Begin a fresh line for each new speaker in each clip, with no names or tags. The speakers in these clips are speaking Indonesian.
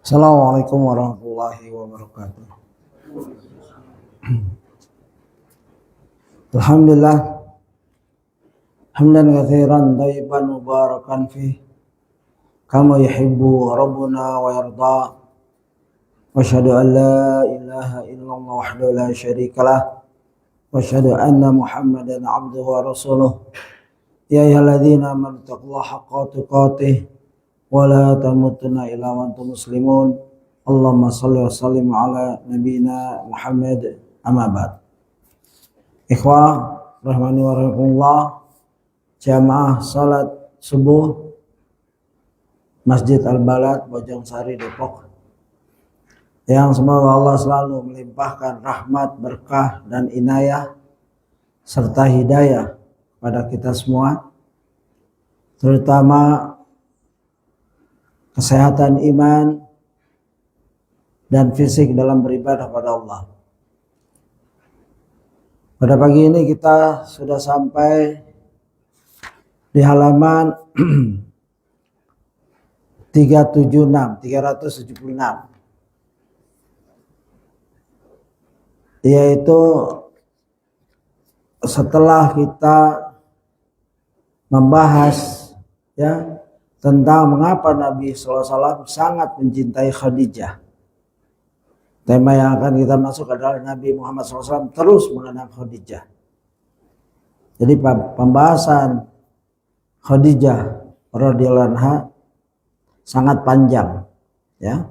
Assalamualaikum warahmatullahi wabarakatuh. Alhamdulillah hamdan katsiran thayyiban mubarakan fi kama yuhibbu rabbuna wa yarda. Wa asyhadu an la ilaha illallah wahdahu la syarikalah wa asyhadu anna Muhammadan abduhu wa rasuluh. Ya ayyuhalladzina amanu taqullaha haqqa tuqatih wa la tamutunna illa wa antum muslimun. Allahumma shalli wa sallim ala nabiyyina Muhammad. Amma ba'd. Ikhwah rahmani wa rahimakumullah, jamaah salat subuh Masjid Al-Balad Bojongsari Depok, yang semoga Allah selalu melimpahkan rahmat, berkah dan inayah serta hidayah pada kita semua, terutama kesehatan iman dan fisik dalam beribadah pada Allah. Pada pagi ini kita sudah sampai di halaman 376, yaitu setelah kita membahas tentang mengapa Nabi SAW sangat mencintai Khadijah. Tema yang akan kita masuk adalah Nabi Muhammad SAW terus mengenang Khadijah. Jadi pembahasan Khadijah radhiyallahu anha sangat panjang, ya.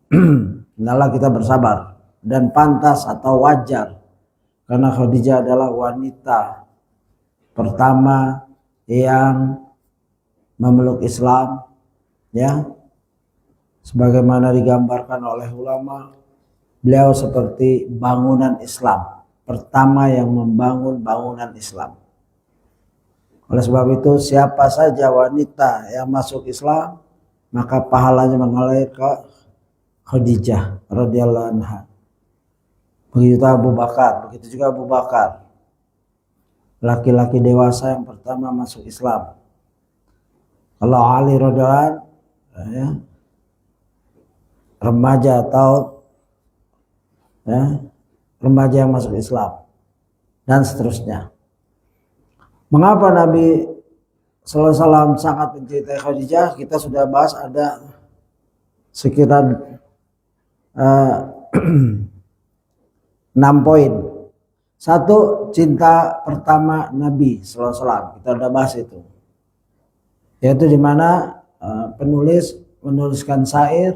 Hendaklah kita bersabar dan pantas atau wajar, karena Khadijah adalah wanita pertama yang memeluk Islam, ya, sebagaimana digambarkan oleh ulama, beliau seperti bangunan Islam, pertama yang membangun bangunan Islam. Oleh sebab itu, siapa saja wanita yang masuk Islam, maka pahalanya mengalir ke Khadijah radhiyallahu anha. Begitu Abu Bakar, begitu juga Abu Bakar, laki-laki dewasa yang pertama masuk Islam. Kalau Ali radhiyallahu anhu, remaja atau remaja yang masuk Islam, dan seterusnya. Mengapa Nabi sallallahu alaihi wasallam sangat mencintai Khadijah? Kita sudah bahas ada sekitar 6 poin. Satu, cinta pertama Nabi sallallahu alaihi wasallam. Kita sudah bahas itu. Yaitu di mana penulis menuliskan syair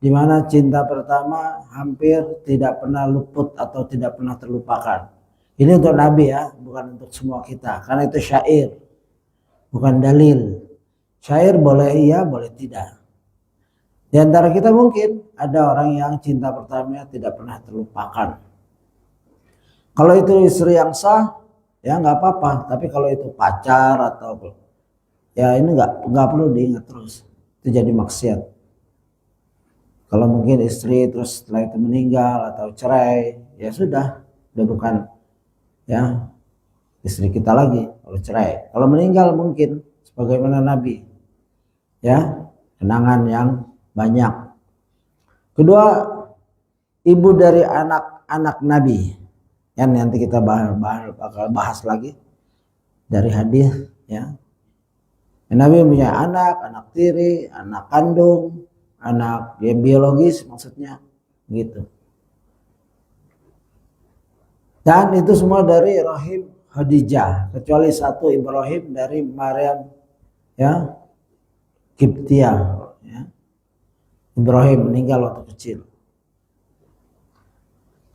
di mana cinta pertama hampir tidak pernah luput atau tidak pernah terlupakan. Ini untuk Nabi, ya, bukan untuk semua kita, karena itu syair, bukan dalil. Syair boleh iya, boleh tidak. Di antara kita mungkin ada orang yang cinta pertamanya tidak pernah terlupakan. Kalau itu istri yang sah, ya nggak apa-apa. Tapi kalau itu pacar atau ya ini nggak perlu diingat terus. Itu jadi maksiat. Kalau mungkin istri terus setelah itu meninggal atau cerai, ya sudah bukan istri kita lagi kalau cerai. Kalau meninggal mungkin sebagaimana Nabi, kenangan yang banyak. Kedua, ibu dari anak-anak Nabi, yang nanti kita bakal bahas lagi dari hadis, ya. Nabi punya anak tiri, anak kandung, anak biologis maksudnya, gitu. Dan itu semua dari rahim Khadijah, kecuali satu, Ibrahim dari Maryam, Kiptiah, Ibrahim meninggal waktu kecil.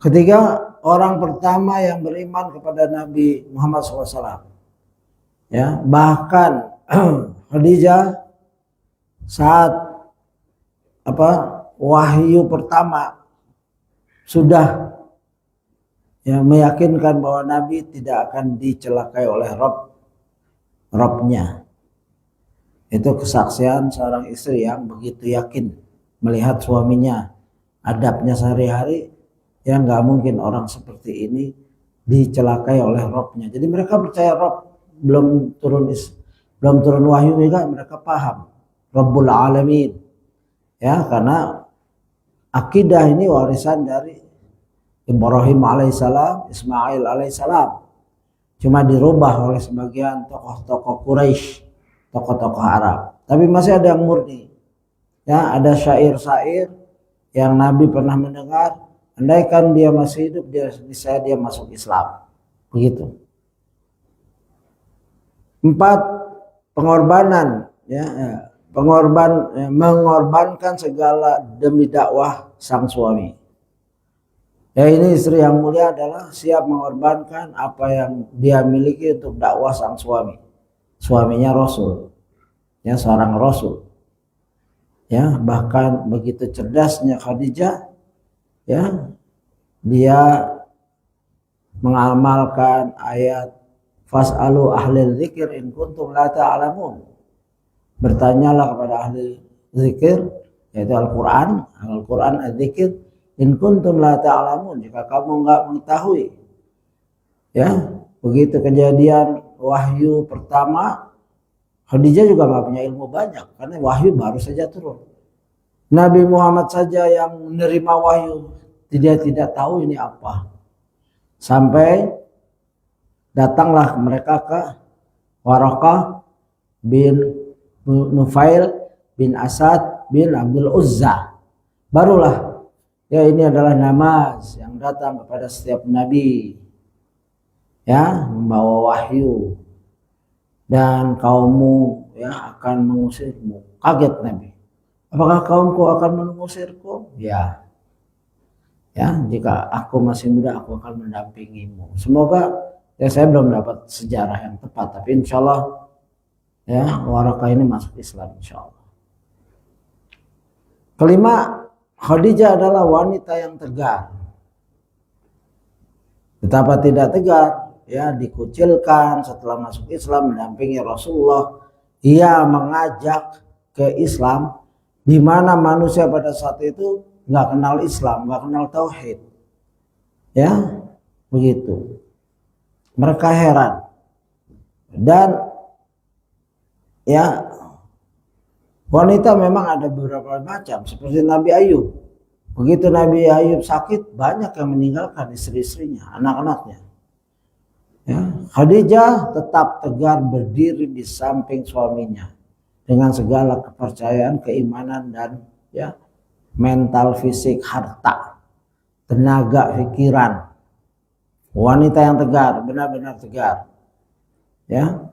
Ketiga, orang pertama yang beriman kepada Nabi Muhammad SAW, bahkan Khadijah saat wahyu pertama sudah meyakinkan bahwa Nabi tidak akan dicelakai oleh Robnya. Itu kesaksian seorang istri yang begitu yakin melihat suaminya, adabnya sehari-hari, yang nggak mungkin orang seperti ini dicelakai oleh Robnya. Jadi mereka percaya Rob belum turun wahyu juga, mereka paham Rabbul Alamin, Ya, karena akidah ini warisan dari Ibrahim alaihissalam, Ismail alaihissalam. Cuma dirubah oleh sebagian tokoh-tokoh Quraisy, tokoh-tokoh Arab. Tapi masih ada yang murni. Ya, ada syair-syair yang Nabi pernah mendengar. Andaikan dia masih hidup, dia masuk Islam. Begitu. 4, pengorbanan. Mengorbankan segala demi dakwah sang suami. Ya, ini istri yang mulia adalah siap mengorbankan apa yang dia miliki untuk dakwah sang suami. Suaminya Rasul. Ya, seorang Rasul. Ya, bahkan begitu cerdasnya Khadijah, ya, dia mengamalkan ayat fas'alu ahli dzikir in kuntum la ta'lamun. Bertanyalah kepada ahli zikir, yaitu Al-Qur'an az-zikir, in kuntum la ta'lamun, jika kamu enggak mengetahui. Ya, begitu kejadian wahyu pertama, Khadijah juga nggak punya ilmu banyak karena wahyu baru saja turun. Nabi Muhammad saja yang menerima wahyu, dia tidak tahu ini apa. Sampai datanglah mereka ke Waraqah bin Nufail bin Asad bin Abdul Uzza. Barulah, ya, ini adalah namaz yang datang kepada setiap nabi, ya, membawa wahyu. Dan kaummu, ya, akan mengusirmu. Kaget Nabi. Apakah kaumku akan mengusirku? Ya. Ya, jika aku masih muda, aku akan mendampingimu. Semoga, ya, saya belum dapat sejarah yang tepat, tapi insya Allah, ya, Waraqah ini masuk Islam insya Allah. 5, Khadijah adalah wanita yang tegar. Betapa tidak tegar, ya, dikucilkan setelah masuk Islam, mendampingi Rasulullah. Ia mengajak ke Islam, di mana manusia pada saat itu nggak kenal Islam, nggak kenal tauhid, ya, begitu. Mereka heran. Dan, ya, wanita memang ada beberapa macam, seperti Nabi Ayub. Begitu Nabi Ayub sakit, banyak yang meninggalkan istri-istrinya, anak-anaknya. Ya, Khadijah tetap tegar berdiri di samping suaminya dengan segala kepercayaan, keimanan, dan, ya, mental, fisik, harta, tenaga, pikiran. Wanita yang tegar, benar-benar tegar. Ya.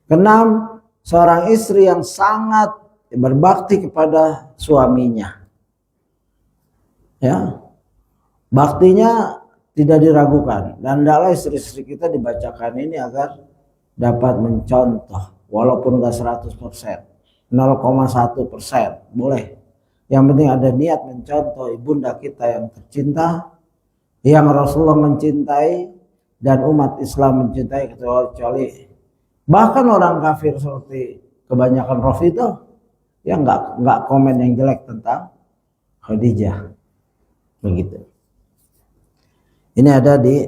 6, seorang istri yang sangat berbakti kepada suaminya. Ya, baktinya tidak diragukan, dan hendaklah istri-istri kita dibacakan ini agar dapat mencontoh, walaupun gak 100%, 0,1% boleh. Yang penting ada niat mencontoh ibunda kita yang tercinta, yang Rasulullah mencintai dan umat Islam mencintai, kecuali bahkan orang kafir seperti kebanyakan Rafidhah, ya, nggak komen yang jelek tentang Khadijah, begitu. Ini ada di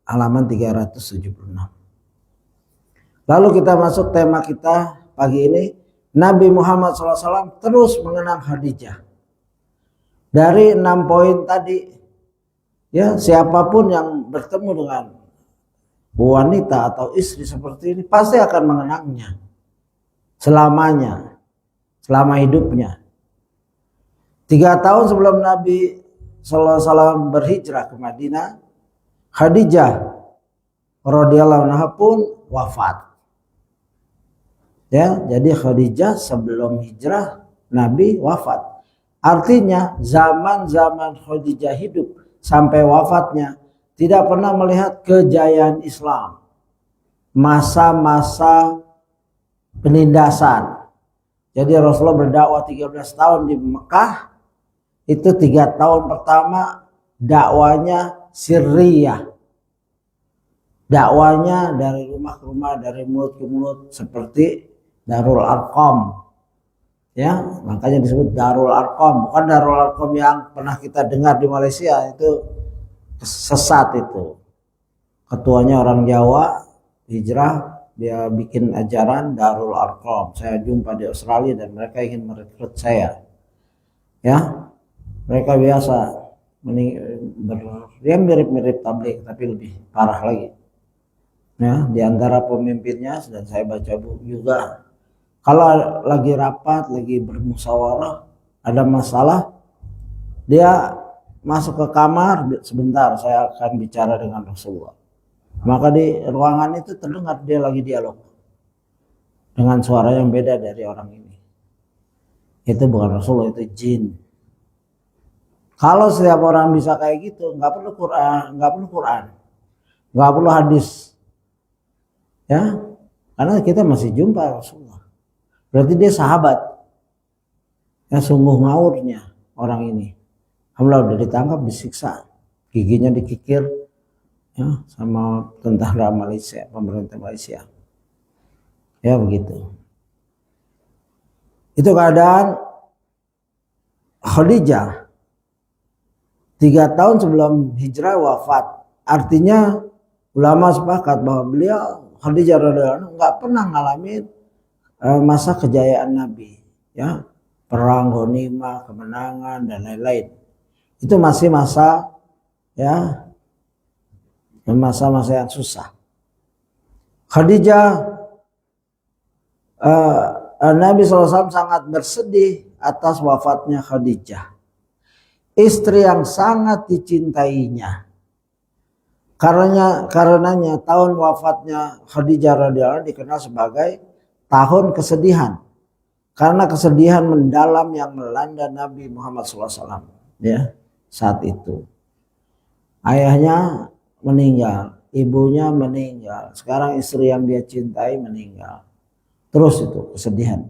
halaman 376. Lalu kita masuk tema kita pagi ini. Nabi Muhammad SAW terus mengenang Khadijah. Dari 6 poin tadi, ya, siapapun yang bertemu dengan wanita atau istri seperti ini pasti akan mengenangnya selamanya, selama hidupnya. 3 tahun sebelum Nabi SAW berhijrah ke Madinah, Khadijah radhiyallahu anha pun wafat. Ya, jadi Khadijah sebelum hijrah Nabi wafat. Artinya zaman-zaman Khadijah hidup sampai wafatnya tidak pernah melihat kejayaan Islam. Masa-masa penindasan. Jadi Rasulullah berdakwah 13 tahun di Mekah. Itu 3 tahun pertama dakwanya sirriyah. Dakwanya dari rumah ke rumah, dari mulut ke mulut, seperti Darul Arqam. Ya, makanya disebut Darul Arqam, bukan Darul Arqam yang pernah kita dengar di Malaysia, itu sesat itu. Ketuanya orang Jawa, hijrah, dia bikin ajaran Darul Arqam. Saya jumpa di Australia dan mereka ingin merekrut saya. Ya, mereka biasa dia mirip-mirip tabligh tapi lebih parah lagi. Ya, di antara pemimpinnya dan saya baca buku juga, kalau lagi rapat, lagi bermusyawarah, ada masalah, dia masuk ke kamar, sebentar saya akan bicara dengan Rasulullah. Maka di ruangan itu terdengar dia lagi dialog dengan suara yang beda dari orang ini. Itu bukan Rasulullah, itu jin. Kalau setiap orang bisa kayak gitu, nggak perlu Quran, nggak perlu hadis, ya, karena kita masih jumpa Rasulullah. Berarti dia sahabat. Ya, sungguh ngawurnya orang ini. Alhamdulillah udah ditangkap, disiksa, giginya dikikir, ya, sama tentara Malaysia, pemerintah Malaysia. Ya begitu. Itu keadaan Khadijah 3 tahun sebelum hijrah wafat. Artinya ulama sepakat bahwa beliau Khadijah radhiyallahu anha nggak pernah ngalamin masa kejayaan Nabi, ya, perang, ghanimah, kemenangan dan lain-lain. Itu masih masa, ya, masa-masa yang susah. Khadijah Nabi SAW sangat bersedih atas wafatnya Khadijah, istri yang sangat dicintainya. Karenanya tahun wafatnya Khadijah radhiyallahu anha dikenal sebagai tahun kesedihan, karena kesedihan mendalam yang melanda Nabi Muhammad SAW, ya, saat itu. Ayahnya meninggal, ibunya meninggal, sekarang istri yang dia cintai meninggal. Terus itu kesedihan.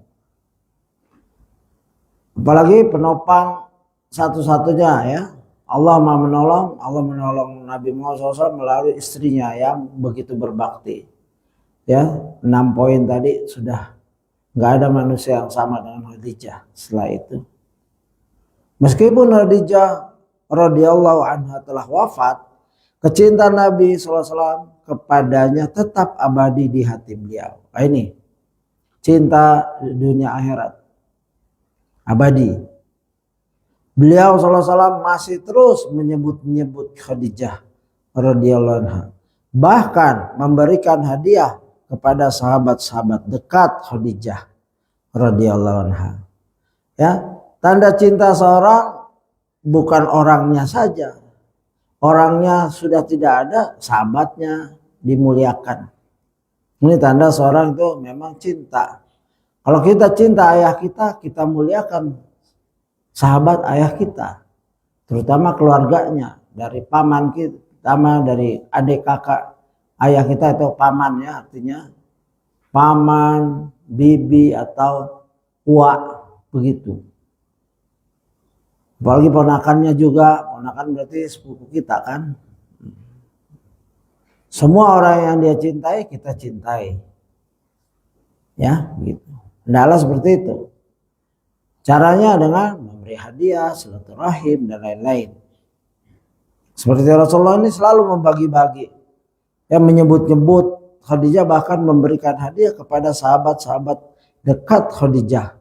Apalagi penopang satu-satunya, ya, Allah menolong Nabi Muhammad SAW melalui istrinya yang begitu berbakti. Ya, 6 poin tadi sudah nggak ada manusia yang sama dengan Khadijah setelah itu. Meskipun Khadijah radhiyallahu anha telah wafat, kecintaan Nabi SAW kepadanya tetap abadi di hati beliau. Nah, ini cinta dunia akhirat abadi. Beliau SAW masih terus menyebut Khadijah radhiyallahu anha, bahkan memberikan hadiah kepada sahabat-sahabat dekat Khadijah radhiyallahu anha. Ya, tanda cinta seorang bukan orangnya saja. Orangnya sudah tidak ada, sahabatnya dimuliakan. Ini tanda seorang itu memang cinta. Kalau kita cinta ayah kita, kita muliakan sahabat ayah kita, terutama keluarganya, dari paman kita, sama dari adik kakak ayah kita itu paman, ya, artinya paman, bibi atau uak, begitu. Apalagi ponakannya juga, ponakan berarti sepupu kita kan. Semua orang yang dia cintai, kita cintai. Ya, gitu. Hendaklah seperti itu. Caranya dengan memberi hadiah, silaturahim dan lain-lain. Seperti Rasulullah ini selalu membagi-bagi. Yang menyebut-nyebut Khadijah, bahkan memberikan hadiah kepada sahabat-sahabat dekat Khadijah.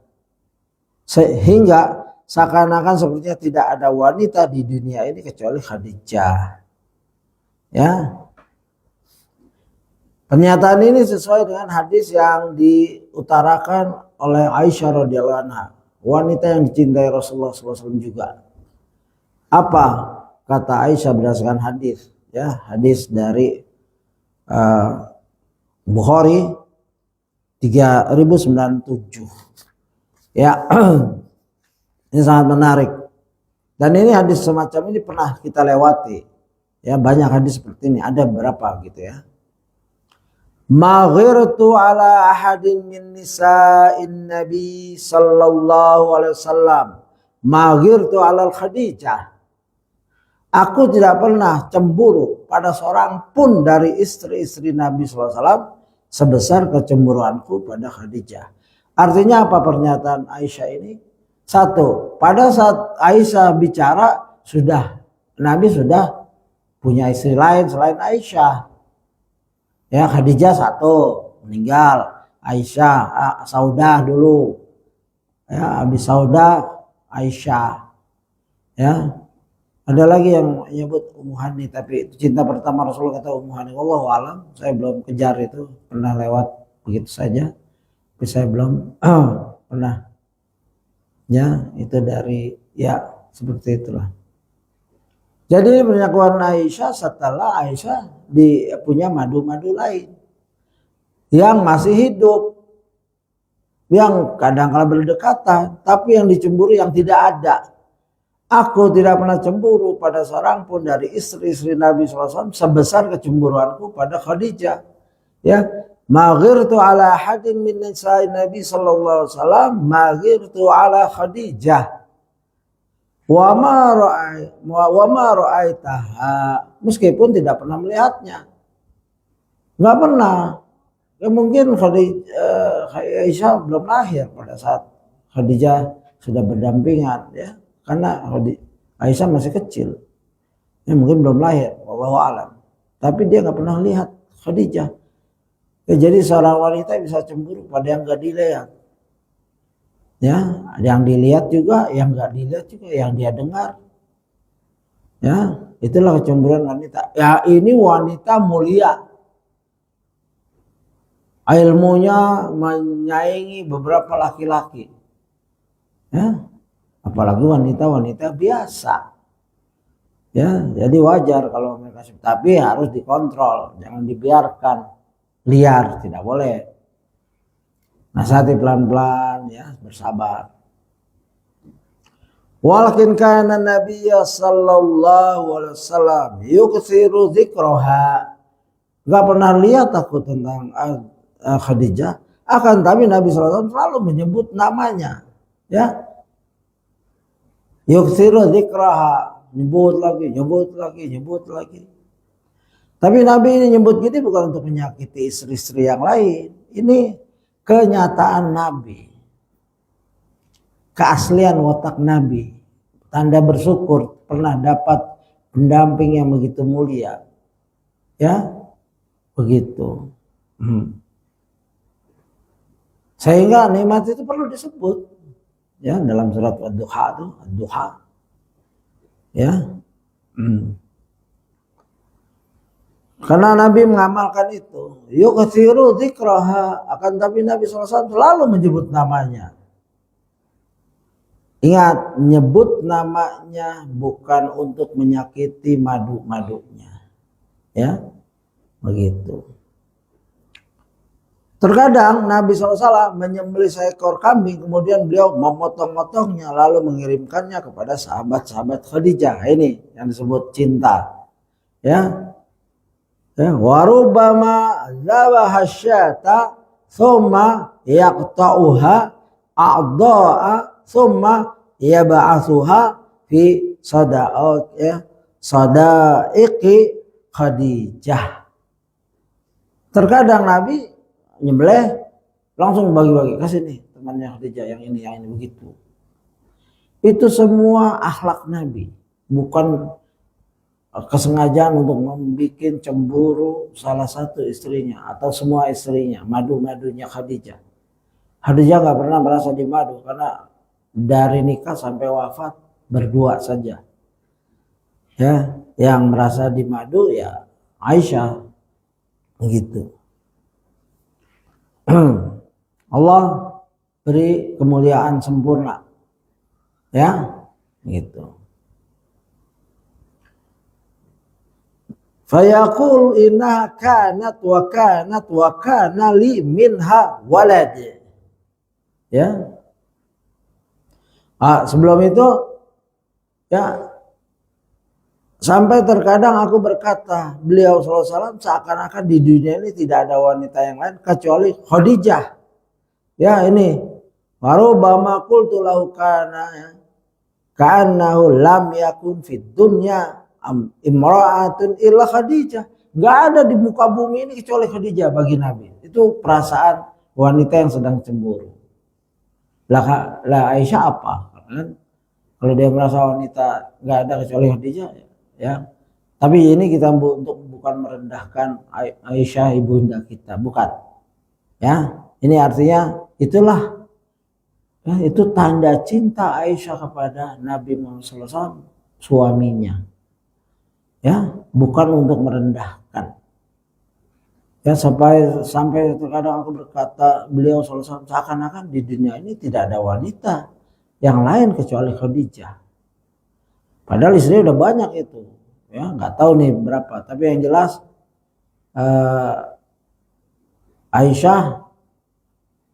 Sehingga seakan-akan sepertinya tidak ada wanita di dunia ini kecuali Khadijah. Ya. Pernyataan ini sesuai dengan hadis yang diutarakan oleh Aisyah radhiyallahu anha, wanita yang dicintai Rasulullah SAW juga. Apa kata Aisyah berdasarkan hadis? Ya, hadis dari Bukhari 3097. Ya, ini sangat menarik. Dan ini hadis semacam ini pernah kita lewati. Ya, banyak hadis seperti ini. Ada berapa gitu ya. Ma ghirtu ala ahadin min nisa'in nabi sallallahu alaihi wasallam ma ghirtu ala Khadijah. Aku tidak pernah cemburu pada seorang pun dari istri-istri Nabi sallallahu alaihi wasallam sebesar kecemburuanku pada Khadijah. Artinya apa pernyataan Aisyah ini? Satu, pada saat Aisyah bicara Nabi sudah punya istri lain selain Aisyah. Ya, Khadijah satu meninggal, Aisyah, Saudah dulu. Ya, habis Saudah Aisyah. Ya, ada lagi yang menyebut Ummu Hani, tapi cinta pertama Rasulullah kata Ummu Hani. Wallahu alam, saya belum kejar itu, pernah lewat begitu saja, tapi saya belum pernah. Ya, itu dari ya seperti itulah. Jadi penyakuan Aisyah setelah Aisyah punya madu-madu lain yang masih hidup, yang kadang-kala berdekatan, tapi yang dicemburu yang tidak ada. Aku tidak pernah cemburu pada seorang pun dari istri-istri Nabi SAW sebesar kecemburuanku pada Khadijah. Ya, maghirtu ala hadin min nisa'i Nabi sallallahu alaihi wasallam, maghirtu ala Khadijah. Wa ma ra'aitaha, meskipun tidak pernah melihatnya. Enggak pernah. Ya mungkin Aisyah belum lahir pada saat Khadijah sudah berdampingan, ya. Karena Aisyah masih kecil, ya mungkin belum lahir, wallahu alam. Tapi dia nggak pernah lihat Khadijah. Ya, jadi seorang wanita bisa cemburu pada yang nggak dilihat. Ya, yang dilihat juga, yang nggak dilihat juga, yang dia dengar. Ya, itulah kecemburuan wanita. Ya, ini wanita mulia. Ilmunya menyaingi beberapa laki-laki. Ya. Apalagi wanita-wanita biasa. Ya, jadi wajar kalau mereka, tapi harus dikontrol, jangan dibiarkan liar, tidak boleh. Nasihati pelan-pelan, ya, bersabar. Walakin kana Nabiyya sallallahu alaihi wasallam yukthiru dzikraha. Enggak pernah lihat aku tentang Khadijah, akan tapi Nabi sallallahu alaihi wasallam selalu menyebut namanya, ya. Yukthiru dzikraha, nyebut lagi. Tapi Nabi ini nyebut gitu bukan untuk menyakiti istri-istri yang lain. Ini kenyataan Nabi. Keaslian watak Nabi. Tanda bersyukur pernah dapat pendamping yang begitu mulia. Ya, begitu. Sehingga nikmat itu perlu disebut. Ya, dalam surat Ad-Duha itu, Ad-Duha. Ya. Karena Nabi mengamalkan itu. Yukthiru dzikraha, akan tapi Nabi SAW selalu menyebut namanya. Ingat, menyebut namanya bukan untuk menyakiti madu-madunya. Ya. Begitu. Terkadang Nabi SAW menyembelih seekor kambing, kemudian beliau memotong-motongnya lalu mengirimkannya kepada sahabat-sahabat Khadijah. Ini yang disebut cinta. Ya. Warubama zabaha syata thumma yaqta'uha a'dha'a thumma yab'athuha fi sadaiqi Khadijah. Terkadang Nabi nyembelih langsung bagi-bagi, kasih nih temannya Khadijah yang ini begitu. Itu semua akhlak Nabi, bukan kesengajaan untuk membuat cemburu salah satu istrinya atau semua istrinya, madu-madunya Khadijah. Khadijah nggak pernah merasa dimadu karena dari nikah sampai wafat berdua saja. Ya, yang merasa dimadu ya Aisyah, begitu. Allah beri kemuliaan sempurna, ya, gitu. Fayaqul inna kanat wa kana li minha walad. Ya. Sebelum itu, ya, sampai terkadang aku berkata, beliau SAW seakan-akan di dunia ini tidak ada wanita yang lain kecuali Khadijah. Ya, ini warubama qultu lahu kana ka'annahu lam yakun fid dunya imra'atun illa Khadijah. Enggak ada di muka bumi ini kecuali Khadijah bagi Nabi. Itu perasaan wanita yang sedang cemburu. Lah Aisyah apa? Kan? Kalau dia merasa wanita enggak ada kecuali Khadijah, ya. Tapi ini kita untuk bukan merendahkan Aisyah ibunda kita, bukan. Ya, ini artinya itulah Ya, itu tanda cinta Aisyah kepada Nabi Muhammad SAW, suaminya. Ya, bukan untuk merendahkan. Ya, sampai terkadang aku berkata, beliau SAW seakan-akan di dunia ini tidak ada wanita yang lain kecuali Khadijah. Padahal istri udah banyak itu. Ya, nggak tahu nih berapa. Tapi yang jelas Aisyah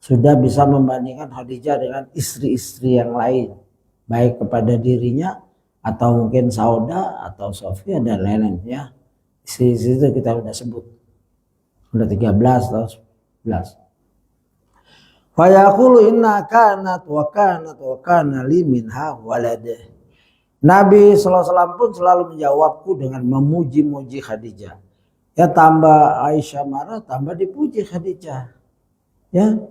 sudah bisa membandingkan Khadijah dengan istri-istri yang lain, baik kepada dirinya atau mungkin Sauda atau Sofia dan lain-lain, ya. Istri-istri itu kita sudah sebut, sudah 13 atau 11. Fa yaqulu inna kanat wa kana li minha walad. Nabi SAW pun selalu menjawabku dengan memuji-muji Khadijah. Ya, tambah Aisyah marah, tambah dipuji Khadijah. Ya,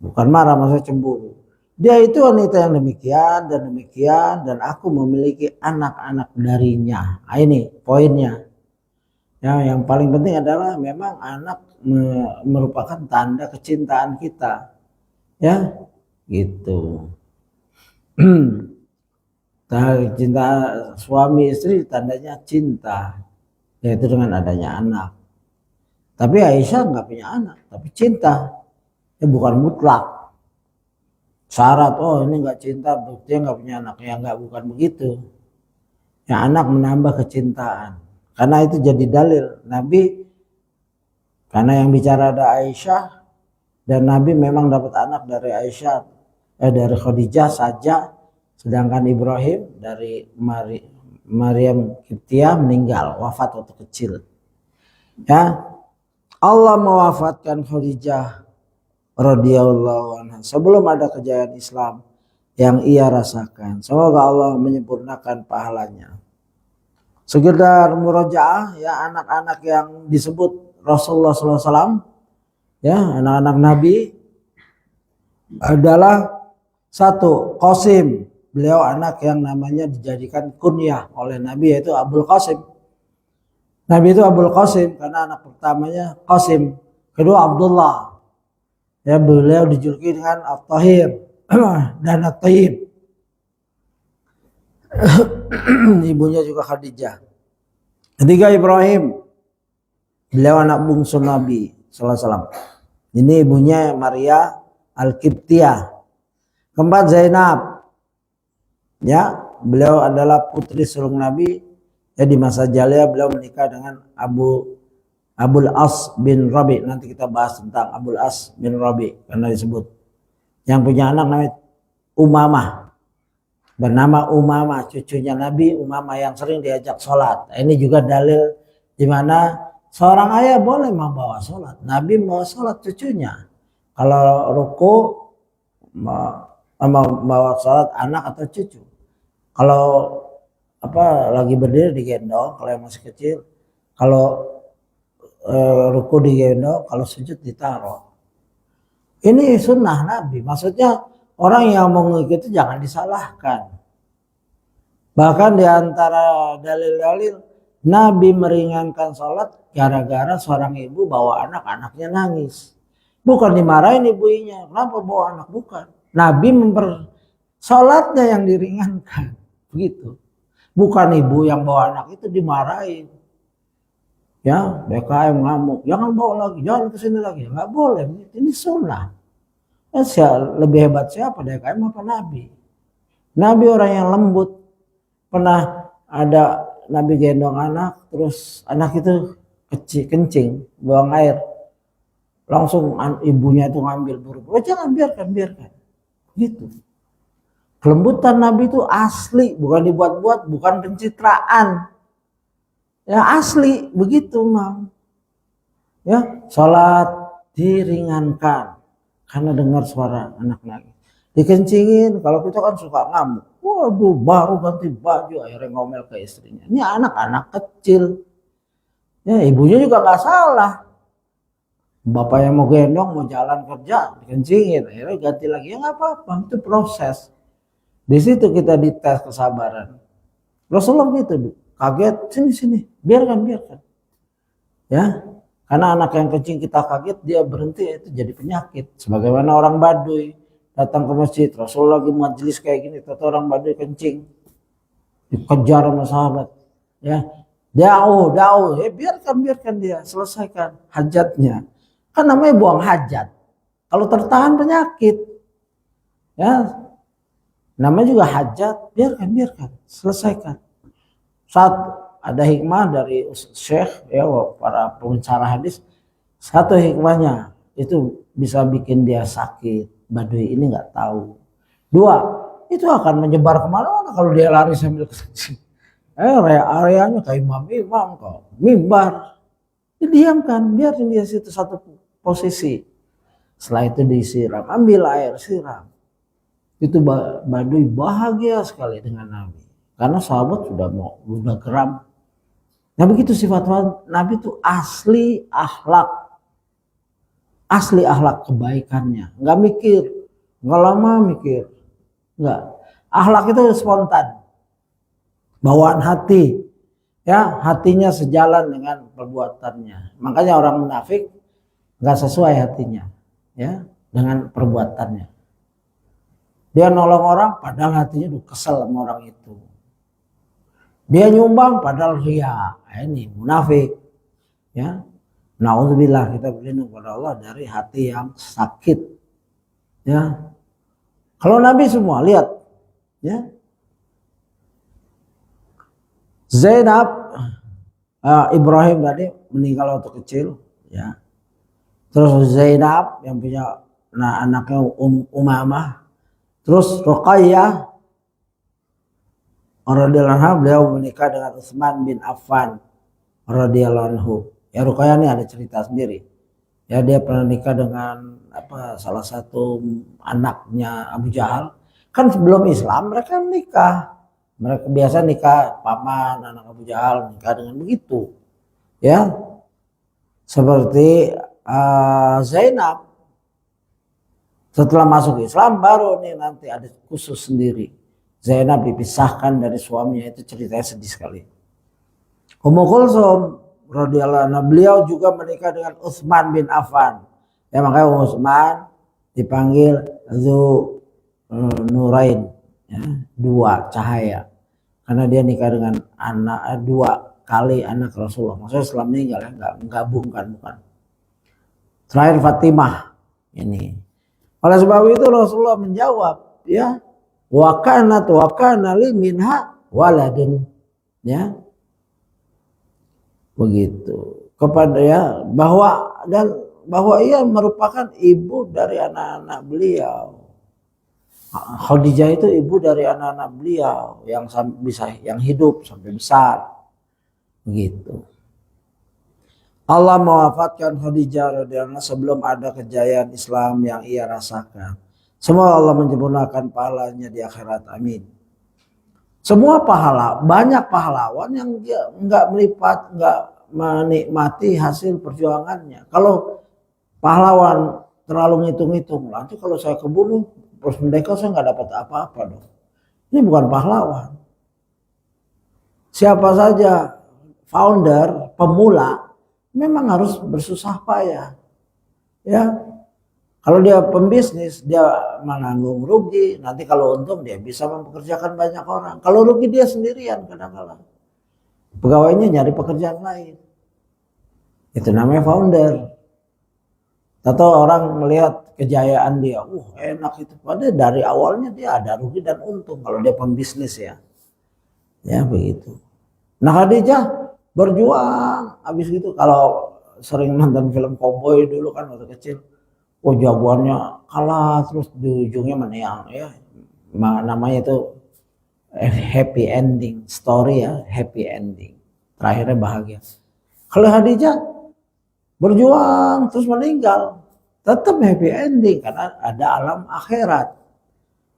bukan marah, maksudnya cemburu. Dia itu wanita yang demikian dan aku memiliki anak-anak darinya. Nah, ini poinnya. Ya, yang paling penting adalah memang anak merupakan tanda kecintaan kita. Ya, gitu. Cinta suami istri tandanya cinta, yaitu dengan adanya anak. Tapi Aisyah nggak punya anak, tapi cinta. Ya, bukan mutlak syarat, oh ini nggak cinta buktinya nggak punya anak. Ya nggak, bukan begitu. Ya, anak menambah kecintaan, karena itu jadi dalil Nabi, karena yang bicara ada Aisyah dan Nabi memang dapat anak dari Aisyah, dari Khadijah saja, sedangkan Ibrahim dari Maryam Kiptiah meninggal, wafat waktu kecil. Ya, Allah mewafatkan Khadijah radhiyallahu anha sebelum ada kejayaan Islam yang ia rasakan. Semoga Allah menyempurnakan pahalanya. Sekedar murojaah, ya, anak-anak yang disebut Rasulullah SAW, ya, anak-anak Nabi adalah satu, Qasim. Beliau anak yang namanya dijadikan kunyah oleh Nabi, yaitu Abul Qasim. Nabi itu Abul Qasim karena anak pertamanya Qasim. Kedua Abdullah. Ya, beliau dijuluki dengan At-Tahir dan At-Tayyib. Ibunya juga Khadijah. Ketiga Ibrahim. Beliau anak bungsu Nabi sallallahu alaihi wasallam. Ini ibunya Maria Al-Qibtiyah. Keempat Zainab. Ya, beliau adalah putri sulung Nabi. Ya, di masa jahiliyah beliau menikah dengan Abul As bin Rabi. Nanti kita bahas tentang Abul As bin Rabi karena disebut. Yang punya anak namanya Umamah. Bernama Umamah, cucunya Nabi, Umamah yang sering diajak sholat. Ini juga dalil di mana seorang ayah boleh membawa sholat. Nabi mau sholat cucunya. Kalau ruku membawa sholat anak atau cucu. Kalau lagi berdiri digendong kalau yang masih kecil. Kalau ruku digendong, kalau sujud ditaruh. Ini sunnah Nabi. Maksudnya orang yang mau mengikuti jangan disalahkan. Bahkan di antara dalil-dalil Nabi meringankan sholat gara-gara seorang ibu bawa anak-anaknya nangis. Bukan dimarahin ibunya, kenapa bawa anak, bukan. Nabi sholatnya yang diringankan, begitu. Bukan ibu yang bawa anak itu dimarahin. Ya, BKM ngamuk, jangan bawa lagi, jangan kesini lagi, nggak boleh. Ini sunnah. Lebih hebat siapa, DKM apa Nabi? Nabi orang yang lembut. Pernah ada Nabi gendong anak, terus anak itu kencing, buang air. Langsung ibunya itu ngambil buru-buru, jangan, biarkan. Gitu. Kelembutan Nabi itu asli, bukan dibuat-buat, bukan pencitraan. Ya, asli begitu, Mam. Ya, sholat diringankan karena dengar suara anak nangis. Dikencingin, kalau kita kan suka ngamuk. Waduh, baru ganti baju akhirnya ngomel ke istrinya. Ini anak-anak kecil. Ya, ibunya juga nggak salah. Bapaknya mau gendong, mau jalan kerja, dikencingin, akhirnya ganti lagi. Ya nggak apa-apa, itu proses. Di situ kita dites kesabaran. Rasulullah gitu, kaget, sini, biarkan. Ya, karena anak yang kencing kita kaget, dia berhenti, itu jadi penyakit. Sebagaimana orang Baduy, datang ke masjid, Rasulullah lagi majelis kayak gini, kata orang Badui kencing, dikejar sama sahabat, ya, da'u, biarkan dia selesaikan hajatnya, kan namanya buang hajat, kalau tertahan penyakit, ya, namanya juga hajat, biarkan, selesaikan. Saat ada hikmah dari Syekh, ya, para pengacara hadis, satu hikmahnya itu bisa bikin dia sakit. Badui ini nggak tahu. Dua, itu akan menyebar kemana-mana kalau dia lari sambil kencing. Areanya kayak imam kok, mimbar. Diamkan, biarin dia situ satu posisi. Setelah itu disiram, ambil air, siram. Itu Badui bahagia sekali dengan Nabi. Karena sahabat sudah geram. Nah begitu sifat Nabi itu asli akhlak kebaikannya, nggak mikir, nggak lama mikir, nggak. Akhlak itu spontan, bawaan hati, ya, hatinya sejalan dengan perbuatannya. Makanya orang munafik nggak sesuai hatinya, ya, dengan perbuatannya. Dia nolong orang, padahal hatinya udah kesel sama orang itu. Dia nyumbang, padahal ria, ini munafik, ya. Na'udzubillah, kita berlindung pada Allah dari hati yang sakit, ya. Kalau Nabi semua lihat, ya, Zainab, Ibrahim tadi meninggal waktu kecil, ya. Terus Zainab yang punya anaknya Umamah, terus Ruqayyah radhiyallahu anha, beliau menikah dengan Utsman bin Affan radhiyallahu anhu. Ya, Ruqayyah ini ada cerita sendiri. Ya, dia pernah nikah dengan salah satu anaknya Abu Jahal. Kan sebelum Islam mereka nikah. Mereka biasa nikah paman anak Abu Jahal, nikah dengan begitu. Ya. Seperti Zainab. Setelah masuk Islam baru nih nanti ada khusus sendiri. Zainab dipisahkan dari suaminya, itu ceritanya sedih sekali. Ummu Kulsum radhiyallahu anha, beliau juga menikah dengan Utsman bin Affan. Ya, makanya Utsman dipanggil Zu Nurain, ya, dua cahaya. Karena dia nikah dengan dua kali anak Rasulullah. Maksudnya setelah meninggal, ya, enggak menggabungkan, bukan. Terakhir Fatimah ini. Oleh sebab itu Rasulullah menjawab, ya, wa kana li minha waladun, ya. Begitu kepada, ya, bahwa ia merupakan ibu dari anak-anak beliau. Khadijah itu ibu dari anak-anak beliau yang hidup sampai besar. Begitu. Allah mewafatkan Khadijah radhiyallahu anha sebelum ada kejayaan Islam yang ia rasakan. Semoga Allah menyempurnakan pahalanya di akhirat. Amin. Semua banyak pahlawan yang dia nggak menikmati hasil perjuangannya. Kalau pahlawan terlalu ngitung-ngitung, nanti kalau saya kebunuh, terus merdeka saya nggak dapat apa-apa dong. Ini bukan pahlawan. Siapa saja founder, pemula, memang harus bersusah payah. Ya, kalau dia pembisnis, dia menanggung rugi. Nanti kalau untung dia bisa mempekerjakan banyak orang. Kalau rugi dia sendirian kadang-kadang. Pegawainya nyari pekerjaan lain. Itu namanya founder. Atau orang melihat kejayaan dia, enak itu. Padahal dari awalnya dia ada rugi dan untung kalau dia pembisnis, ya. Ya begitu. Nah, Khadijah berjuang. Habis itu kalau sering nonton film koboi dulu kan waktu kecil. Jagoannya kalah, terus di ujungnya menang, ya. Namanya itu happy ending story, ya, happy ending. Terakhirnya bahagia. Kalau Khadijah berjuang terus meninggal, tetap happy ending karena ada alam akhirat.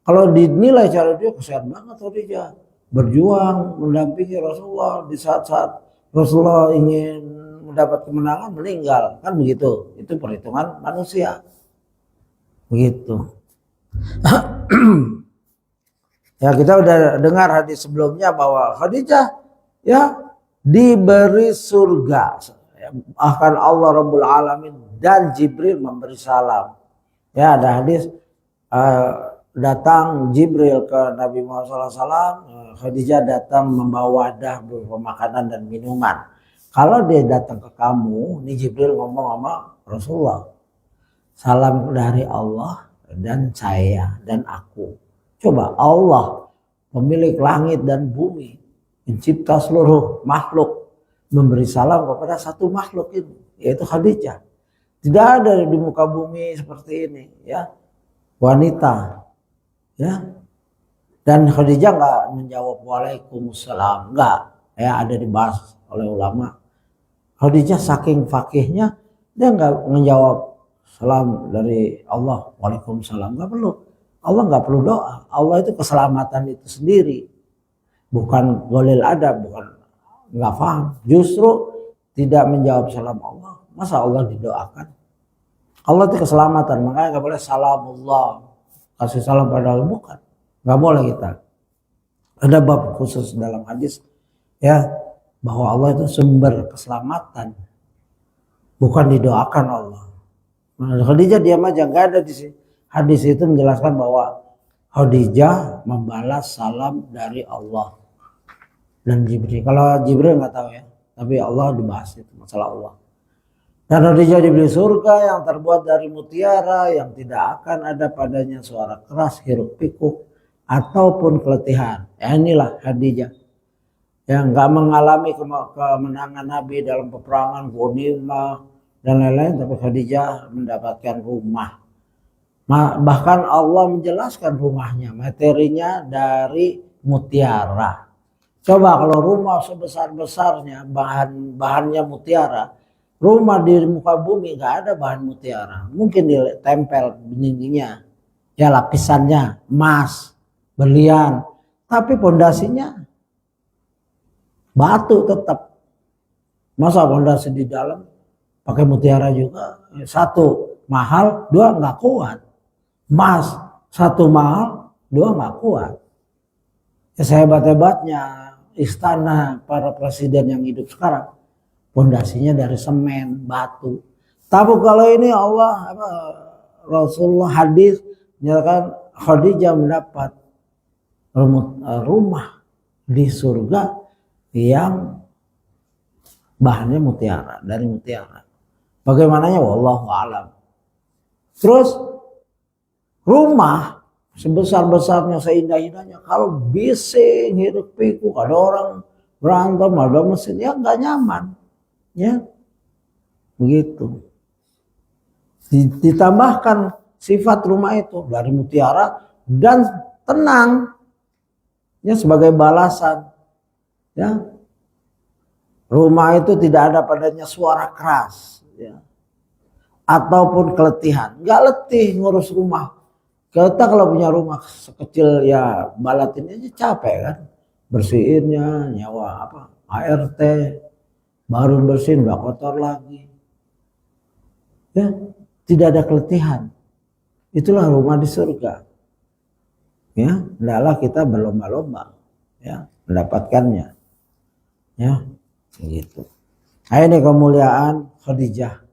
Kalau dinilai cara dia kesian banget Khadijah, berjuang mendampingi Rasulullah di saat-saat Rasulullah ingin mendapat kemenangan, meninggal, kan begitu. Itu perhitungan manusia. Begitu. Ya, kita udah dengar hadis sebelumnya bahwa Khadijah, ya, diberi surga akan Allah Rabbul Alamin dan Jibril memberi salam. Ya, ada hadis datang Jibril ke Nabi Muhammad SAW, Khadijah datang membawa wadah berupa makanan dan minuman. Kalau dia datang ke kamu, ini Jibril ngomong sama Rasulullah, salam dari Allah dan saya dan aku. Coba Allah, pemilik langit dan bumi, mencipta seluruh makhluk, memberi salam kepada satu makhluk ini, yaitu Khadijah. Tidak ada di muka bumi seperti ini, ya, wanita, ya. Dan Khadijah nggak menjawab waalaikumsalam, nggak, ya, ada dibahas oleh ulama. Khadijah saking fakihnya, dia nggak menjawab salam dari Allah, waalaikumsalam, nggak perlu. Allah nggak perlu doa. Allah itu keselamatan itu sendiri, bukan golil adab, bukan nggak paham. Justru tidak menjawab salam Allah. Masa Allah didoakan? Allah itu keselamatan, makanya nggak boleh salamullah, kasih salam pada Allah, bukan, nggak boleh kita. Ada bab khusus dalam hadis, ya, bahwa Allah itu sumber keselamatan, bukan didoakan Allah. Nah, Khadijah diam aja, nggak ada di sini. Hadis itu menjelaskan bahwa Khadijah membalas salam dari Allah dan Jibril. Kalau Jibril nggak tahu, ya, tapi Allah dibahas itu masalah Allah. Dan Khadijah diberi surga yang terbuat dari mutiara yang tidak akan ada padanya suara keras, hiruk pikuk ataupun keletihan. Ya, inilah Khadijah yang nggak mengalami kemenangan Nabi dalam peperangan, ghanimah dan lain-lain, tapi Khadijah mendapatkan rumah. Bahkan Allah menjelaskan rumahnya, materinya dari mutiara. Coba kalau rumah sebesar-besarnya bahannya mutiara, rumah di muka bumi nggak ada bahan mutiara, mungkin ditempel dindingnya, ya, lapisannya emas, berlian, tapi pondasinya batu tetap. Masa pondasi di dalam pakai mutiara juga? Satu mahal, dua nggak kuat. Emas satu mahal, dua nggak kuat. Ya, sehebat-hebatnya istana para presiden yang hidup sekarang, pondasinya dari semen, batu. Tapi kalau ini Allah, Rasulullah hadis menyatakan Khadijah mendapat rumah di surga yang bahannya mutiara, dari mutiara. Bagaimananya wallahu alam. Terus rumah sebesar-besarnya, seindah-indahnya, kalau bising, hiruk pikuk, ada orang berantem, ada mesin, ya nggak nyaman, ya, begitu. Ditambahkan sifat rumah itu dari mutiara dan tenang, ya, sebagai balasan. Ya, rumah itu tidak ada padanya suara keras, ya, ataupun keletihan. Nggak letih ngurus rumah. Kita kalau punya rumah sekecil, ya, balatin aja capek kan, bersihinnya, nyawa ART, baru bersihin udah kotor lagi. Ya, tidak ada keletihan. Itulah rumah di surga. Ya, hendaklah kita berlomba-lomba, ya, mendapatkannya. Ya, gitu. Nah, ini kemuliaan Khadijah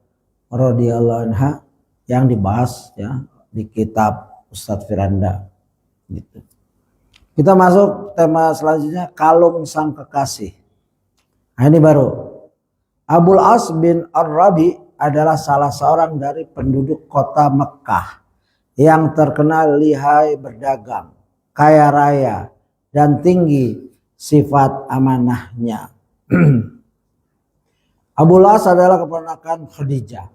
radhiyallahu anha yang dibahas, ya, di kitab Ustadz Firanda, gitu. Kita masuk tema selanjutnya, kalung sang kekasih. Nah, ini baru. Abul As bin Ar-Rabi adalah salah seorang dari penduduk kota Mekah yang terkenal lihai berdagang, kaya raya, dan tinggi sifat amanahnya. Abul As adalah keponakan Khadijah.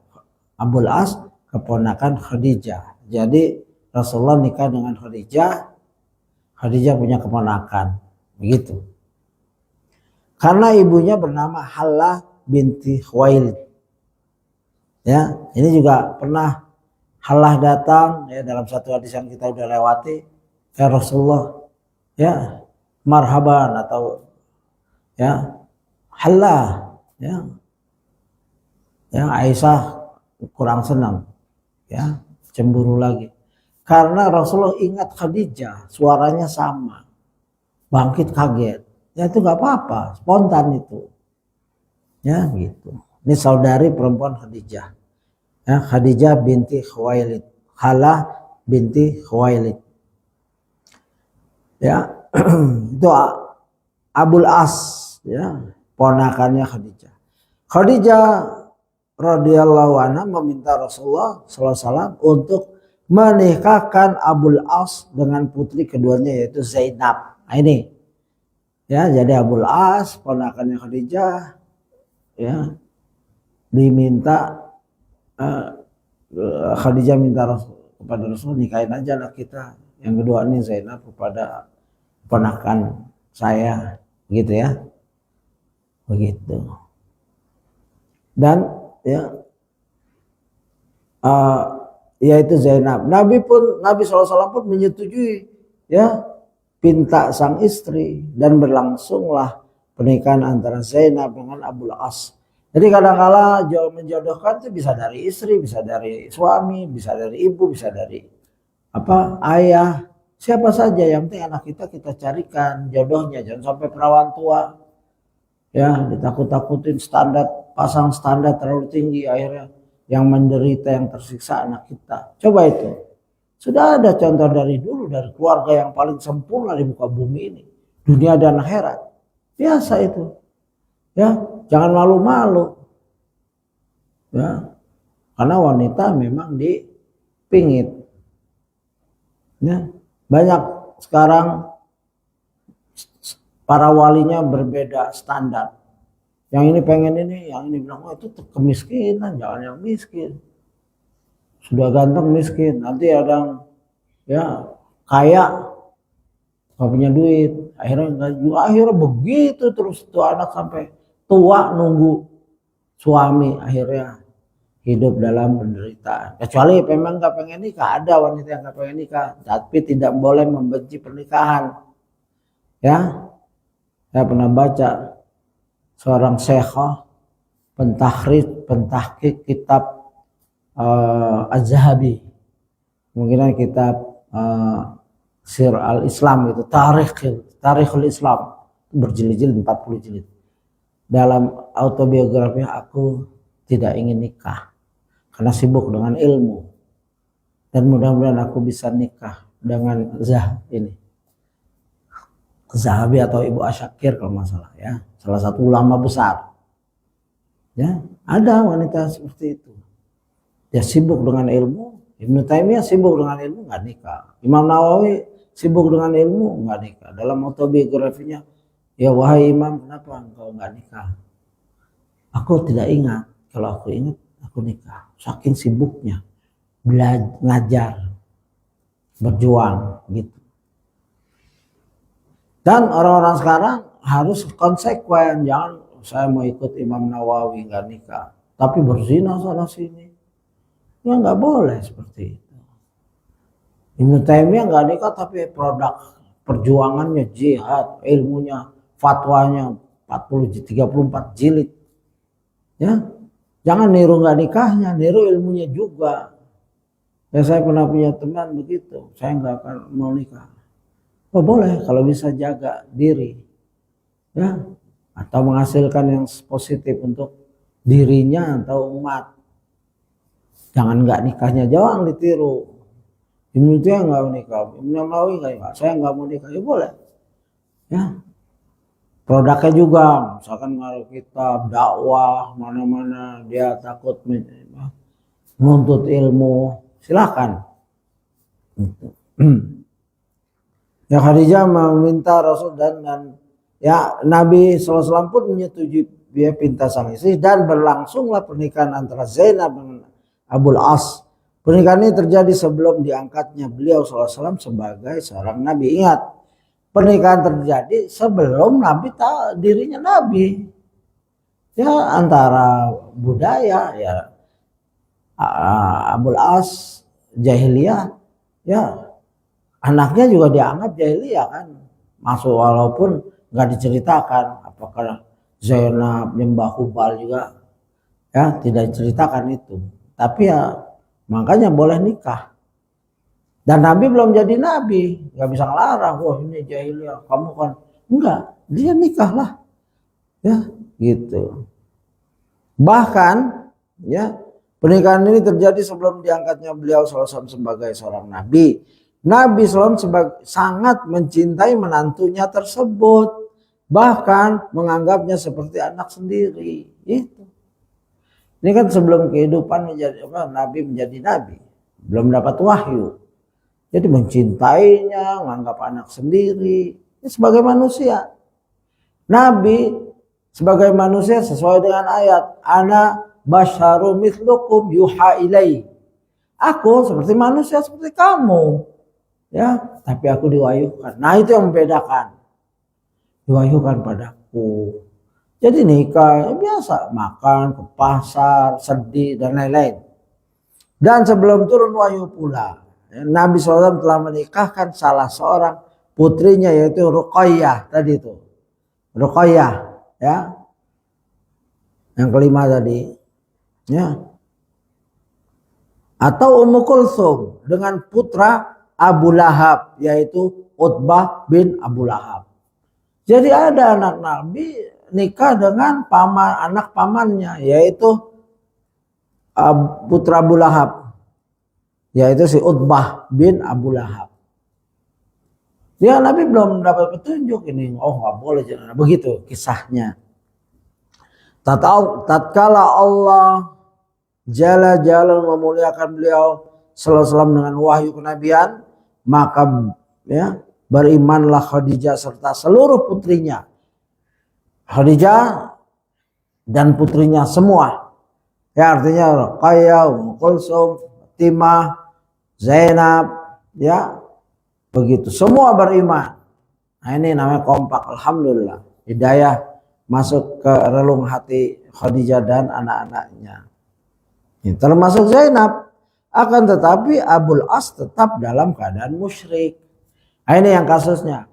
Abul As keponakan Khadijah. Jadi Rasulullah nikah dengan Khadijah. Khadijah punya keponakan, begitu. Karena ibunya bernama Hallah binti Khuwailid. Ya, ini juga pernah Hallah datang, ya, dalam satu hadis yang kita udah lewati, ya Rasulullah, ya, marhaban, atau, ya, Hallah, ya, ya, Aisyah kurang senang, ya, cemburu lagi. Karena Rasulullah ingat Khadijah, suaranya sama, bangkit kaget. Ya, itu nggak apa-apa, spontan itu, ya, gitu. Ini saudari perempuan Khadijah, ya, Khadijah binti Khuwailid, Hallah binti Khuwailid. Ya, itu Abul As, ya, ponakannya Khadijah. Khadijah radhiyallahu anha meminta Rasulullah SAW untuk menikahkan Abul As dengan putri keduanya yaitu Zainab. Nah, ini, ya, jadi Abul As ponakannya Khadijah, ya, diminta Khadijah minta kepada Rasul, nikahin aja anak kita. Yang kedua ini Zainab kepada ponakan saya, gitu ya, begitu. Dan ya, yaitu Zainab. Nabi SAW pun menyetujui, ya, pinta sang istri, dan berlangsunglah pernikahan antara Zainab dengan Abul As. Jadi kadang-kala menjodohkan itu bisa dari istri, bisa dari suami, bisa dari ibu, bisa dari ayah, siapa saja, yang penting anak kita carikan jodohnya, jangan sampai perawan tua, ya, ditakut-takutin pasang standar terlalu tinggi, akhirnya yang menderita, yang tersiksa anak kita. Coba itu, sudah ada contoh dari dulu, dari keluarga yang paling sempurna di muka bumi ini, dunia dan akhirat, biasa itu, ya, jangan malu-malu, ya, karena wanita memang dipingit, ya. Banyak sekarang para walinya berbeda standar. Yang ini pengen ini, yang ini bilang, oh itu kemiskinan, jangan yang miskin. Sudah ganteng miskin, nanti ada yang, ya, kaya nggak punya duit, akhirnya begitu terus tuh anak sampai tua nunggu suami, akhirnya hidup dalam penderitaan. Kecuali memang nggak pengen nikah, ada wanita yang nggak pengen nikah, tapi tidak boleh membenci pernikahan. Ya, saya pernah baca seorang syekhah pentahqiq kitab Az-Zahabi, mungkin kitab Sir al-Islam itu, Tarikhul Islam, berjilid-jilid, 40 jilid. Dalam autobiografinya, aku tidak ingin nikah karena sibuk dengan ilmu, dan mudah-mudahan aku bisa nikah dengan Zahabi atau Ibu Asyakir kalau nggak salah, ya, salah satu ulama besar. Ya, ada wanita seperti itu. Dia sibuk dengan ilmu. Ibnu Taimiyah sibuk dengan ilmu, nggak nikah. Imam Nawawi sibuk dengan ilmu, nggak nikah. Dalam autobiografinya, ya wahai Imam, kenapa engkau nggak nikah? Aku tidak ingat. Kalau aku ingat, aku nikah. Saking sibuknya ngajar, berjuang, gitu. Dan orang-orang sekarang harus konsekuen, jangan saya mau ikut Imam Nawawi nggak nikah, tapi berzina sana sini, ya nggak boleh seperti itu. Ibnu Taimiyah nggak nikah tapi produk perjuangannya jihad, ilmunya, fatwanya 34 jilid, ya. Jangan niru nggak nikahnya, niru ilmunya juga. Ya, saya pernah punya teman begitu, saya nggak akan mau nikah. Oh boleh kalau bisa jaga diri, ya, atau menghasilkan yang positif untuk dirinya atau umat. Jangan nggak nikahnya, jangan ditiru. Ibnu Taimiyah nggak nikah, Ibnu Nawawi nggak nikah, saya nggak mau nikah, ya boleh, ya. Produknya juga, misalkan ngaruh kitab, dakwah, mana-mana, dia takut menuntut ilmu, silakan. Ya, Khadijah meminta Rasul dan ya Nabi SAW pun menyetujui dia pinta sang istri, dan berlangsunglah pernikahan antara Zainab dengan Abul As. Pernikahan ini terjadi sebelum diangkatnya beliau SAW sebagai seorang Nabi. Ingat, pernikahan terjadi sebelum Nabi dirinya Nabi. Ya, antara budaya, ya, Abul As jahiliyah, ya, anaknya juga dianggap jahiliyah kan, masuk, walaupun nggak diceritakan apakah Zainab nyembah Hubal juga, ya, tidak diceritakan itu, tapi ya makanya boleh nikah. Dan Nabi belum jadi Nabi, nggak bisa ngelarang, wah ini jahiliyah, kamu kan, enggak, dia nikah lah, ya, gitu. Bahkan, ya, Pernikahan ini terjadi sebelum diangkatnya beliau SAW sebagai seorang nabi. Nabi SAW sangat mencintai menantunya tersebut, bahkan menganggapnya seperti anak sendiri. Itu. Ini kan sebelum kehidupan Nabi menjadi nabi, belum dapat wahyu. Jadi mencintainya, menganggap anak sendiri. Ini sebagai manusia. Nabi sebagai manusia sesuai dengan ayat, ana basyaru mithlukum yuha ilai. Aku seperti manusia seperti kamu. Ya, tapi aku diwahyukan. Nah, itu yang membedakan. Diwahyukan padaku. Jadi nikah ya biasa, makan, ke pasar, sedih dan lain-lain. Dan sebelum turun wahyu pula, Nabi SAW telah menikahkan salah seorang putrinya yaitu Ruqayyah tadi itu. Ruqayyah, ya. Yang kelima tadi. Ya. Atau Ummu Kulsum dengan putra Abu Lahab yaitu Utbah bin Abu Lahab. Jadi ada anak Nabi nikah dengan anak pamannya yaitu putra Abu Lahab yaitu si Utbah bin Abu Lahab. Dia Nabi belum dapat petunjuk ini, oh nggak boleh jangan begitu kisahnya. Tatkala Allah Jalla memuliakan beliau sallallahu dengan wahyu kenabian, maka ya berimanlah Khadijah serta seluruh putrinya. Khadijah dan putrinya semua. Ya artinya Ruqayyah, Ummu Kulsum, Fatimah, Zainab, ya begitu. Semua beriman. Nah ini namanya kompak. Alhamdulillah. Hidayah masuk ke relung hati Khadijah dan anak-anaknya. Ini termasuk Zainab. Akan tetapi Abul As tetap dalam keadaan musyrik. Nah ini yang kasusnya.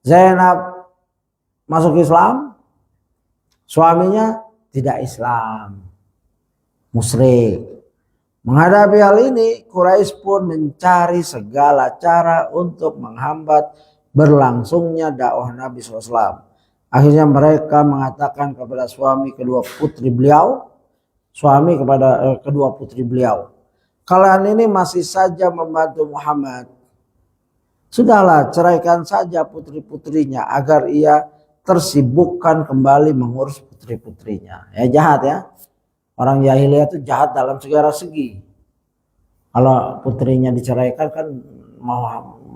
Zainab masuk Islam. Suaminya tidak Islam. Musyrik. Menghadapi hal ini, Quraisy pun mencari segala cara untuk menghambat berlangsungnya dakwah Nabi SAW. Akhirnya mereka mengatakan kepada kedua putri beliau, kalian ini masih saja membantu Muhammad. Sudahlah, ceraikan saja putri-putrinya agar ia tersibukkan kembali mengurus putri-putrinya. Ya jahat ya. Orang jahiliyah itu jahat dalam segala segi. Kalau putrinya diceraikan kan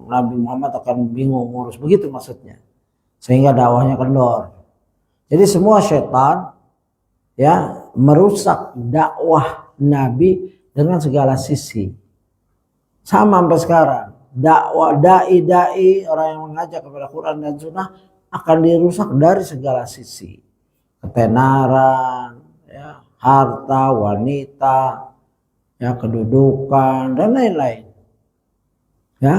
Nabi Muhammad akan bingung ngurus. Begitu maksudnya. Sehingga dakwahnya kendor. Jadi semua setan ya merusak dakwah Nabi dengan segala sisi. Sama sampai sekarang. Dakwah dai orang yang mengajak kepada Quran dan Sunnah akan dirusak dari segala sisi. Ketenaran, ya, harta, wanita, ya, kedudukan dan lain-lain. Ya.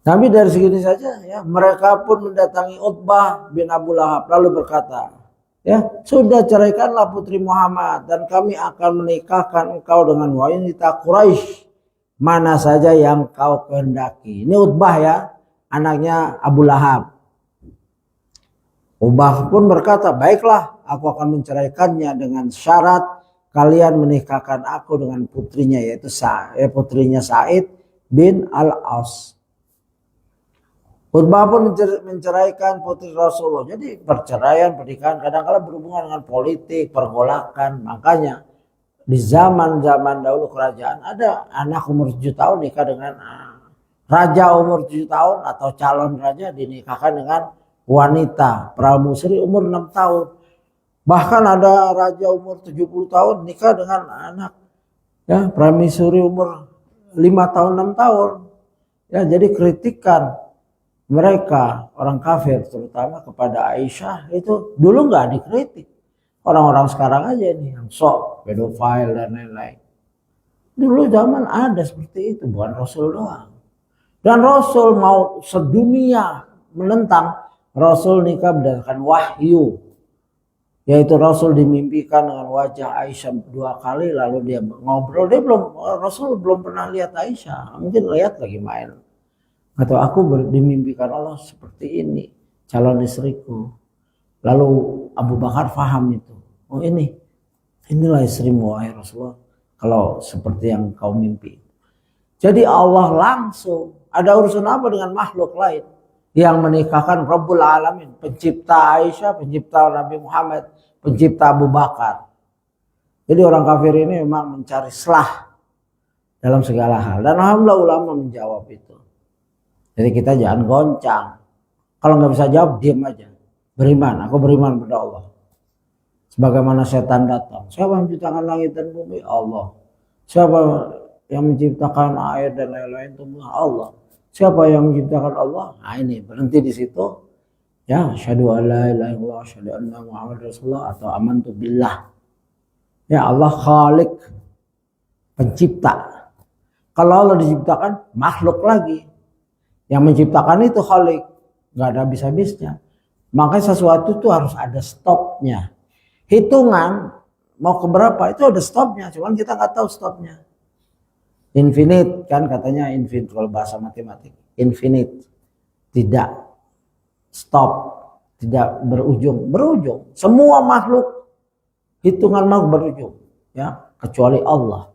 Tapi dari segini saja ya mereka pun mendatangi Utbah bin Abu Lahab lalu berkata, ya sudah ceraikanlah putri Muhammad dan kami akan menikahkan engkau dengan wanita Quraisy mana saja yang kau kehendaki. Ini Utbah ya, anaknya Abu Lahab. Utbah pun berkata, baiklah aku akan menceraikannya dengan syarat kalian menikahkan aku dengan putrinya yaitu putrinya Sa'id bin Al-As. Utbah pun menceraikan putri Rasulullah. Jadi perceraian, pernikahan kadang-kadang berhubungan dengan politik, pergolakan. Makanya di zaman-zaman dahulu kerajaan ada anak umur 7 tahun nikah dengan raja umur 7 tahun atau calon raja dinikahkan dengan wanita pramusri umur 6 tahun. Bahkan ada raja umur 70 tahun nikah dengan anak ya pramusri umur 5 tahun 6 tahun. Ya jadi kritikan mereka orang kafir terutama kepada Aisyah itu dulu nggak dikritik. Orang-orang sekarang aja nih yang sok pedofil dan lain-lain. Dulu zaman ada seperti itu, bukan Rasul doang. Dan Rasul mau sedunia menentang, Rasul nikah berdasarkan wahyu. Yaitu Rasul dimimpikan dengan wajah Aisyah 2 kali lalu dia ngobrol. Rasul belum pernah lihat Aisyah, mungkin lihat lagi main. Atau aku dimimpikan Allah seperti ini calon istriku. Lalu Abu Bakar faham itu. Oh ini inilah istrimu wahai Rasulullah, kalau seperti yang kau mimpi. Jadi Allah langsung, ada urusan apa dengan makhluk lain yang menikahkan Rabbul Alamin, pencipta Aisyah, pencipta Nabi Muhammad, pencipta Abu Bakar. Jadi orang kafir ini memang mencari selah dalam segala hal. Dan alhamdulillah ulama menjawab itu. Jadi kita jangan goncang. Kalau nggak bisa jawab, diam aja. Beriman, aku beriman pada Allah. Sebagaimana setan datang. Siapa yang menciptakan langit dan bumi? Allah. Siapa yang menciptakan air dan lain-lain? Allah. Siapa yang menciptakan Allah? Nah ini berhenti di situ. Ya, asyhadu an la ilaha illallah, asyhadu anna Muhammadar Rasulullah, atau amantu billah. Ya, Allah Khalik, pencipta. Kalau Allah diciptakan, makhluk lagi. Yang menciptakan itu Khalik, nggak ada habis-habisnya. Makanya sesuatu itu harus ada stopnya. Hitungan mau ke berapa itu ada stopnya, cuman kita nggak tahu stopnya. Infinite kan katanya, infinite kalau bahasa matematik. Infinite, tidak stop, tidak berujung. Berujung. Semua makhluk, hitungan makhluk berujung, ya, kecuali Allah.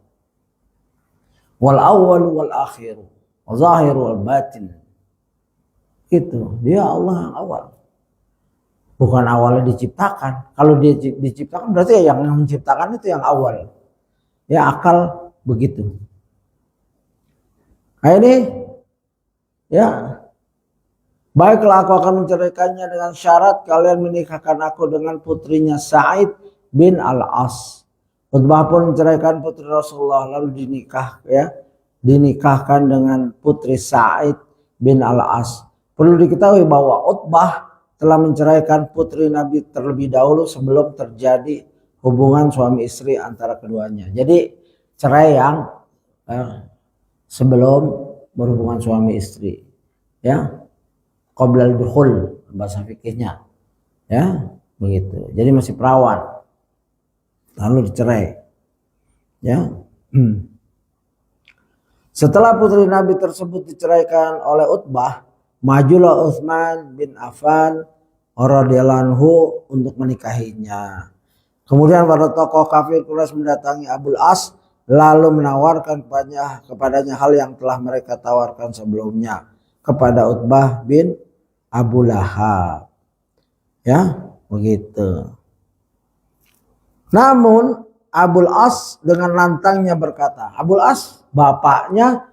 Wal awwal wal akhir, wal zahir wal batin. Itu dia Allah yang awal. Bukan awalnya diciptakan. Kalau dia diciptakan berarti yang menciptakan itu yang awal. Ya, akal begitu. Nah ini, ya, baiklah aku akan menceraikannya dengan syarat kalian menikahkan aku dengan putrinya Sa'id bin Al-As. Utbah pun menceraikan putri Rasulullah lalu dinikahkan dengan putri Sa'id bin Al-As. Perlu diketahui bahwa Utbah telah menceraikan putri Nabi terlebih dahulu sebelum terjadi hubungan suami istri antara keduanya. Jadi cerai yang sebelum berhubungan suami istri, ya, qoblal dukhul bahasa fikihnya, ya, begitu. Jadi masih perawan, lalu dicerai, ya. Setelah putri Nabi tersebut diceraikan oleh Utbah, majulah Utsman bin Affan radhiyallahu anhu untuk menikahinya. Kemudian para tokoh kafir Quraisy mendatangi Abul As lalu menawarkan kepadanya hal yang telah mereka tawarkan sebelumnya kepada Utbah bin Abu Lahab. Ya, begitu. Namun Abul As dengan lantangnya berkata, Abul As bapaknya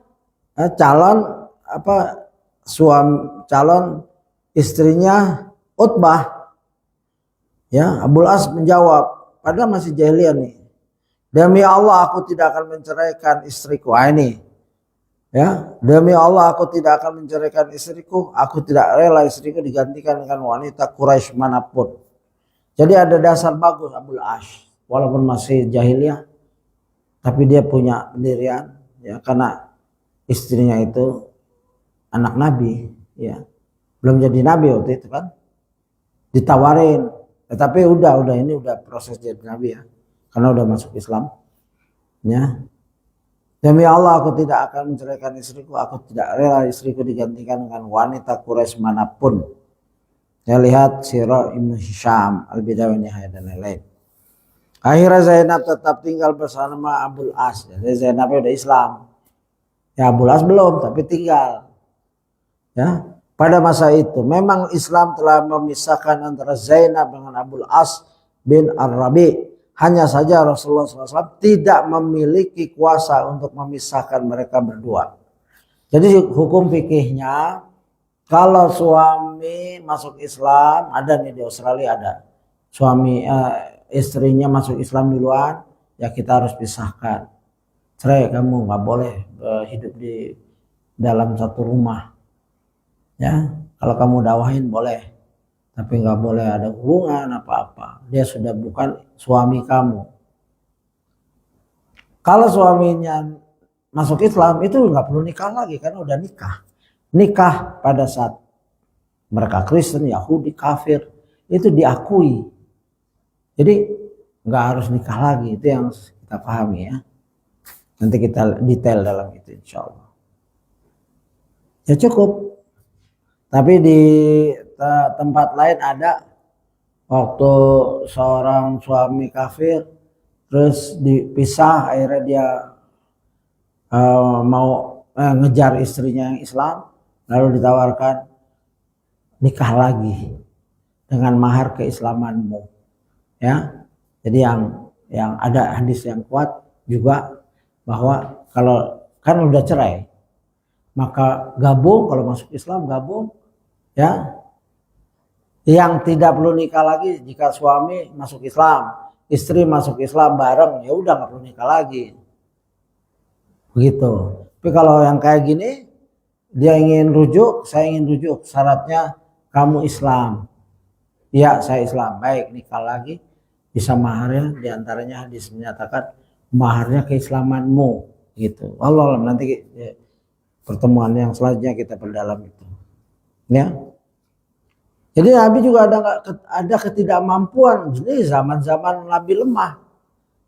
calon istrinya Utbah. Ya, Abul As menjawab, padahal masih jahiliyah nih. Demi Allah aku tidak akan menceraikan istriku. Ini, ya, demi Allah aku tidak akan menceraikan istriku. Aku tidak rela istriku digantikan dengan wanita Quraisy manapun. Jadi ada dasar bagus Abul As, walaupun masih jahiliyah, tapi dia punya pendirian, ya, karena istrinya itu anak Nabi, ya, belum jadi Nabi waktu itu kan, ditawarin, tetapi udah ini udah proses jadi Nabi, ya, karena udah masuk Islam, ya. Demi Allah aku tidak akan menceraikan istriku, aku tidak rela istriku digantikan dengan wanita Quraisy manapun. Ya, lihat Sirah Ibnu Hisham, Al-Bidayah wa Nihayah dan lain-lain. Akhirnya Zainab tetap tinggal bersama Abul As. Jadi Zainab udah Islam. Ya, Abul As belum, tapi tinggal. Ya, pada masa itu memang Islam telah memisahkan antara Zainab dengan Abul As bin Ar-Rabi. Hanya saja Rasulullah SAW tidak memiliki kuasa untuk memisahkan mereka berdua. Jadi hukum fikihnya, kalau suami masuk Islam, ada nih di Australia ada, suami istrinya masuk Islam duluan, ya kita harus pisahkan. Cerai, kamu nggak boleh hidup di dalam satu rumah. Ya, kalau kamu dakwahin boleh, tapi nggak boleh ada hubungan apa-apa. Dia sudah bukan suami kamu. Kalau suaminya masuk Islam itu nggak perlu nikah lagi karena udah nikah. Nikah pada saat mereka Kristen, Yahudi, kafir itu diakui. Jadi nggak harus nikah lagi, itu yang kita pahami, ya. Nanti kita detail dalam itu insya Allah. Ya cukup. Tapi di tempat lain ada waktu seorang suami kafir terus dipisah, akhirnya dia mau ngejar istrinya yang Islam, lalu ditawarkan nikah lagi dengan mahar keislamanmu, ya. Jadi yang ada hadis yang kuat juga bahwa kalau kan udah cerai, maka gabung, kalau masuk Islam gabung, ya. Yang tidak perlu nikah lagi jika suami masuk Islam, istri masuk Islam bareng, ya udah nggak perlu nikah lagi. Begitu. Tapi kalau yang kayak gini, dia ingin rujuk, saya ingin rujuk, syaratnya kamu Islam. Ya, saya Islam. Baik, nikah lagi, bisa maharnya, diantaranya hadis menyatakan maharnya keislamanmu, gitu. Allah nanti pertemuan yang selanjutnya kita perdalam itu. Ya. Jadi Nabi juga ada ketidakmampuan. Jadi zaman-zaman Nabi lemah.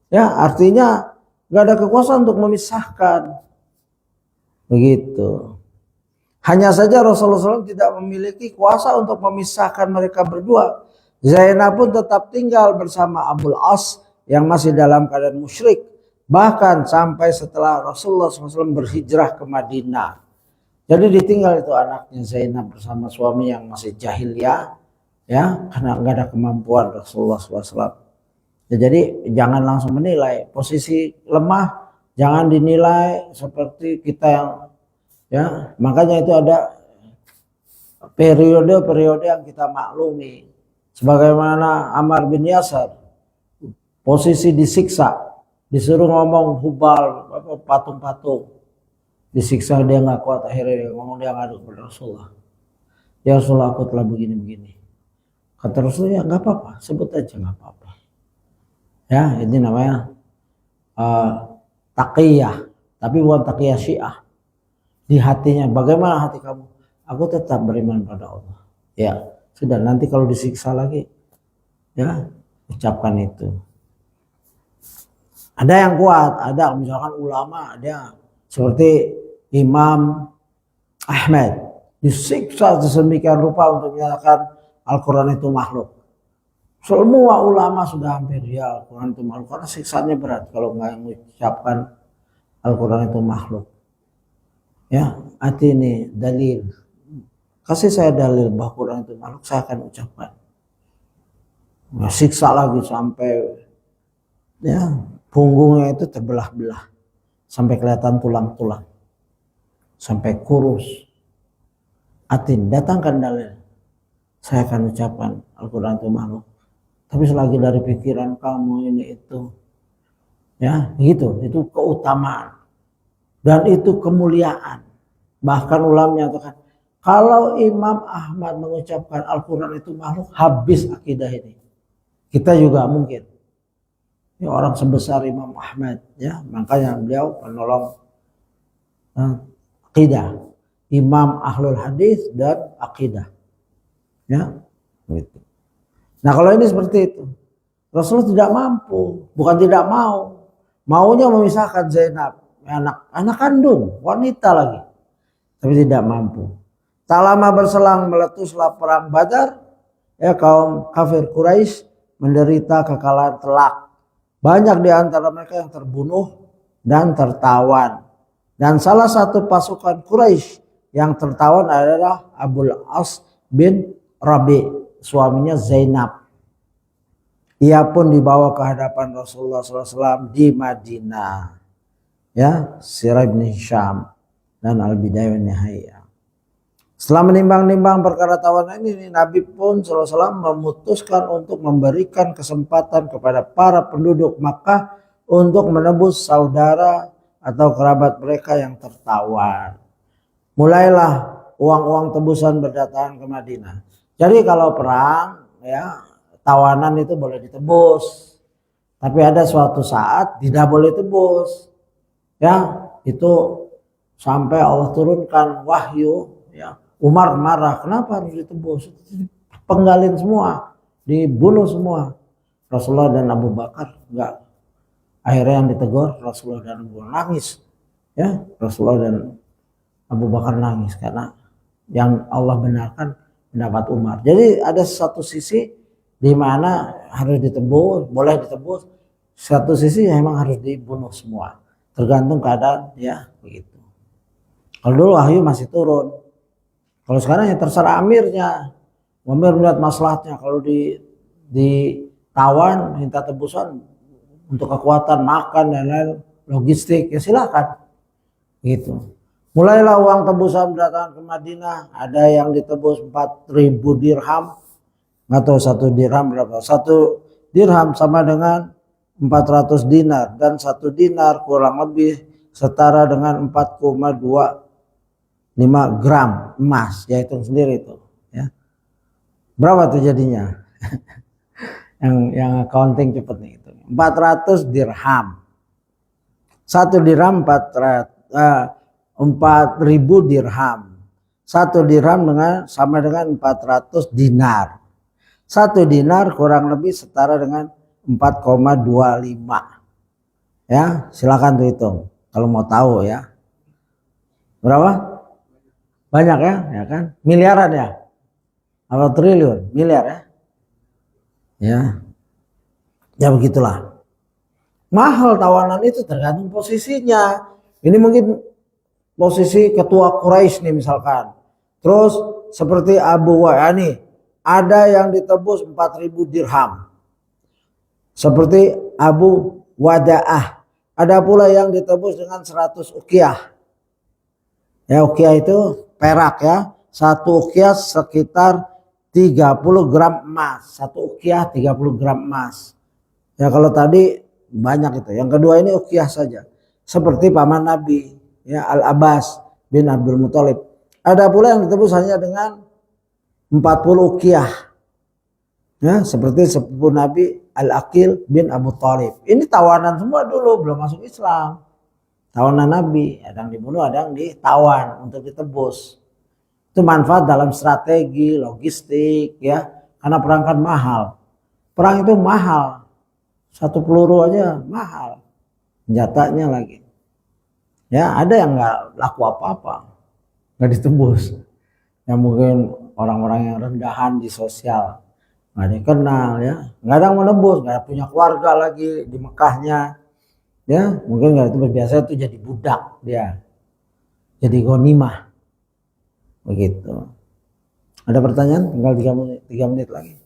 Ya, artinya nggak ada kekuasaan untuk memisahkan. Begitu. Hanya saja Rasulullah SAW tidak memiliki kuasa untuk memisahkan mereka berdua. Zainab pun tetap tinggal bersama Abul As yang masih dalam keadaan musyrik. Bahkan sampai setelah Rasulullah SAW berhijrah ke Madinah. Jadi ditinggal itu anaknya Zainab bersama suami yang masih jahiliyah, ya, karena nggak ada kemampuan Rasulullah SAW. Ya, jadi jangan langsung menilai posisi lemah, jangan dinilai seperti kita yang, ya, makanya itu ada periode-periode yang kita maklumi. Sebagaimana Ammar bin Yasir, posisi disiksa, disuruh ngomong hubal, patung-patung. Disiksa dia nggak kuat, akhirnya dia ngomong, dia ngadu kepada Rasulullah. Ya Rasulullah, aku telah begini-begini. Kata Rasulullah, ya nggak apa-apa, sebut aja nggak apa-apa. Ya, ini namanya taqiyah, tapi bukan taqiyah Syiah. Di hatinya, bagaimana hati kamu? Aku tetap beriman pada Allah. Ya, sudah, nanti kalau disiksa lagi, ya ucapkan itu. Ada yang kuat, ada misalkan ulama, ada seperti Imam Ahmad disiksa sedemikian rupa untuk menyatakan Al-Quran itu makhluk. Semua ulama sudah hampir, ya Al-Quran itu makhluk, karena siksanya berat kalau nggak mengucapkan Al-Quran itu makhluk. Ya, hati ini dalil. Kasih saya dalil bahwa Al-Quran itu makhluk, saya akan ucapkan. Nah, siksa lagi sampai, ya, punggungnya itu terbelah-belah sampai kelihatan tulang-tulang, sampai kurus. Atin, datangkan dalil, saya akan ucapkan Al-Quran itu makhluk. Tapi selagi dari pikiran kamu ini itu, ya gitu, itu keutamaan dan itu kemuliaan. Bahkan ulama menyatakan kalau Imam Ahmad mengucapkan Al-Quran itu makhluk, habis akidah ini. Kita juga mungkin. Ya, orang sebesar Imam Ahmad, ya, makanya beliau penolong akidah, Imam Ahlul Hadis dan akidah, ya, gitu. Nah kalau ini seperti itu, Rasulullah tidak mampu, bukan tidak mau, maunya memisahkan Zainab, anak kandung, wanita lagi, tapi tidak mampu. Tak lama berselang meletuslah perang Badar, ya, kaum kafir Quraisy menderita kekalahan telak. Banyak di antara mereka yang terbunuh dan tertawan. Dan salah satu pasukan Quraisy yang tertawan adalah Abul As bin Rabi, suaminya Zainab. Ia pun dibawa ke hadapan Rasulullah SAW di Madinah. Ya, Sirah bin Hisham dan Al-Bidayah wa Nihayah. Setelah menimbang-nimbang perkara tawanan ini, Nabi pun SAW memutuskan untuk memberikan kesempatan kepada para penduduk Makkah untuk menebus saudara atau kerabat mereka yang tertawan. Mulailah uang-uang tebusan berdatangan ke Madinah. Jadi kalau perang, ya, tawanan itu boleh ditebus. Tapi ada suatu saat tidak boleh tebus. Ya, itu sampai Allah turunkan wahyu, ya. Umar marah, kenapa harus ditebus? Penggalin semua, dibunuh semua. Rasulullah dan Abu Bakar enggak. Akhirnya yang ditegur Rasulullah dan Abu Bakar nangis. Ya, Rasulullah dan Abu Bakar nangis karena yang Allah benarkan pendapat Umar. Jadi ada satu sisi di mana harus ditebus, boleh ditebus. satu sisi memang harus dibunuh semua, tergantung keadaan ya begitu. Kalau dulu wahyu masih turun, kalau sekarang ya terserah amirnya. Amir melihat masalahnya, kalau ditawan minta tebusan untuk kekuatan makan dan lain logistik ya silakan gitu. Mulailah uang tebusan datang ke Madinah, ada yang ditebus 4.000 dirham, nggak tahu satu dirham berapa. Satu dirham sama dengan 400 dinar, dan satu dinar kurang lebih setara dengan 4,25 gram emas. Ya hitung sendiri itu ya. Berapa tuh jadinya? yang accounting cepet nih itu. 400 dirham. Satu dirham 4.000 dirham. Satu dirham sama dengan 400 dinar. Satu dinar kurang lebih setara dengan 4,25. Ya, silakan tuh hitung kalau mau tahu ya. Berapa? Banyak ya, ya kan? Miliaran ya? Apa triliun? Miliar ya? Ya. Ya begitulah. Mahal tawanan itu tergantung posisinya. Ini mungkin posisi ketua Quraisy nih misalkan. Terus seperti Abu Wa'ani, ada yang ditebus 4.000 dirham. Seperti Abu Wada'ah, ada pula yang ditebus dengan 100 uqiyah. Ya, uqiyah itu perak ya. Satu uqiyah sekitar 30 gram emas. Satu uqiyah 30 gram emas. Ya kalau tadi banyak itu. Yang kedua ini uqiyah saja. Seperti paman Nabi ya, Al-Abbas bin Abdul Muthalib. Ada pula yang ditebus hanya dengan 40 uqiyah. Ya, seperti sepupu Nabi Al-Aqil bin Abu Thalib. Ini tawanan semua dulu, belum masuk Islam. Tawanan Nabi, ada yang dibunuh, ada yang ditawan untuk ditebus. Itu manfaat dalam strategi, logistik ya. Karena perang kan mahal. Perang itu mahal. Satu peluru aja mahal. Senjatanya lagi. Ya, ada yang nggak laku apa-apa. Nggak ditebus. Yang mungkin orang-orang yang rendahan di sosial. Nggak ada yang kenal ya. Nggak ada yang menebus. Nggak punya keluarga lagi di Mekahnya. Ya, mungkin nggak itu biasa itu jadi budak dia. Jadi ghanimah. Begitu. Ada pertanyaan? Tinggal 3 menit lagi.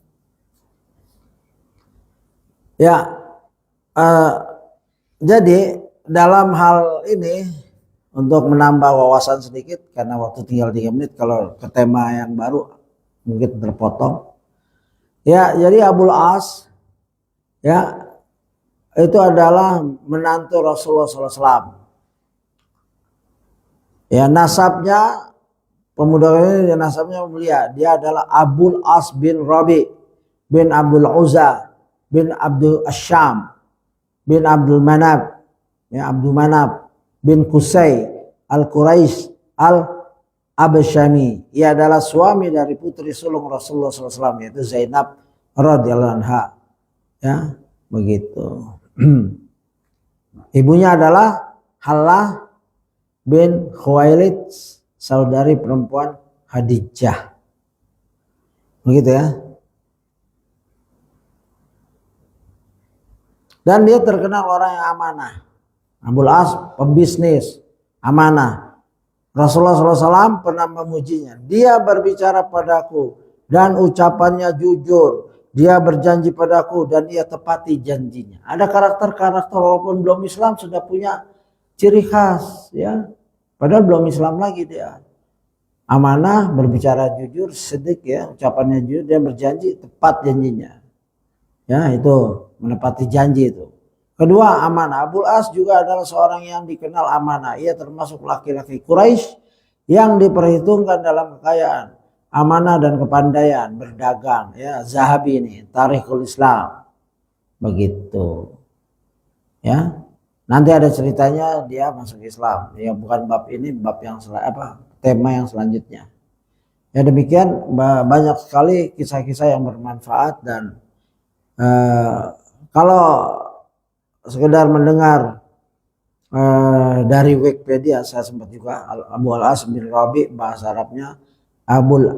Ya, jadi dalam hal ini untuk menambah wawasan sedikit karena waktu tinggal 3 menit, kalau ke tema yang baru mungkin terpotong. Ya, jadi Abul As ya itu adalah menantu Rasulullah SAW. Ya, nasabnya pemuda ini nasabnya mulia. Dia adalah Abul As bin Rabi bin Abdul Uzza bin Abdul Asyam bin Abdul Manab, ya Abdul Manab bin Qusay al-Quraisy al-Abasyami. Ia adalah suami dari putri sulung Rasulullah SAW, yaitu Zainab radhiyallahu anha. Ya, begitu. Ibunya adalah Halah bin Khuwailid, saudari perempuan Khadijah. Begitu ya. Dan dia terkenal orang yang amanah. Abul As pembisnis, amanah. Rasulullah SAW pernah memujinya. Dia berbicara padaku dan ucapannya jujur. Dia berjanji padaku dan ia tepati janjinya. Ada karakter-karakter walaupun belum Islam sudah punya ciri khas ya. Padahal belum Islam lagi dia. Amanah, berbicara jujur, sedikit ya, ucapannya jujur, dia berjanji tepat janjinya. Ya, itu menepati janji itu. Kedua, amanah. Abul As juga adalah seorang yang dikenal amanah. Ia termasuk laki-laki Quraisy yang diperhitungkan dalam kekayaan, amanah dan kepandaian berdagang. Ya, Zahabi ini, Tarikhul Islam. Begitu. Ya. Nanti ada ceritanya dia masuk Islam. Ya, bukan bab ini, bab yang tema yang selanjutnya. Ya, demikian banyak sekali kisah-kisah yang bermanfaat dan kalau sekedar mendengar dari Wikipedia, saya sempat juga Abu Al-As bin Rabi, bahasa Arabnya Abul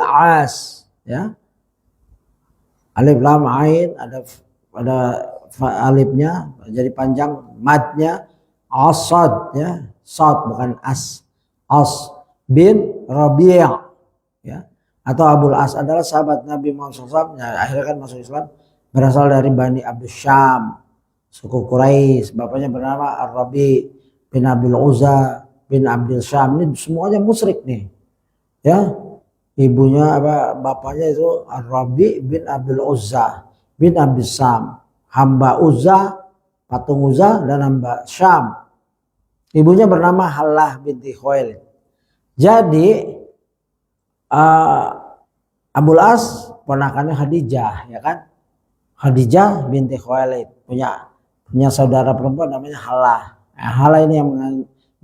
As ya. Alif Lam Ain, ada alifnya jadi panjang, madnya Asad ya, Sad bukan As. As bin Rabi' ya, atau Abul As adalah sahabat Nabi Muhammad SAW. Ya, akhirnya kan masuk Islam, berasal dari Bani Abdus Syam, suku Quraisy. Bapaknya bernama Ar-Rabi bin Abdul Uzza bin Abdul Syam. Ini semuanya musyrik nih ya. Ibunya bapaknya itu Ar-Rabi bin Abdul Uzza bin Abdul Syam, hamba Uzza, patung Uzza, dan hamba Syam. Ibunya bernama Halah binti Khuwailid. Jadi Abul As ponakannya Khadijah ya kan. Khadijah binti Khuwailid punya saudara perempuan namanya Halah. Nah, Halah ini yang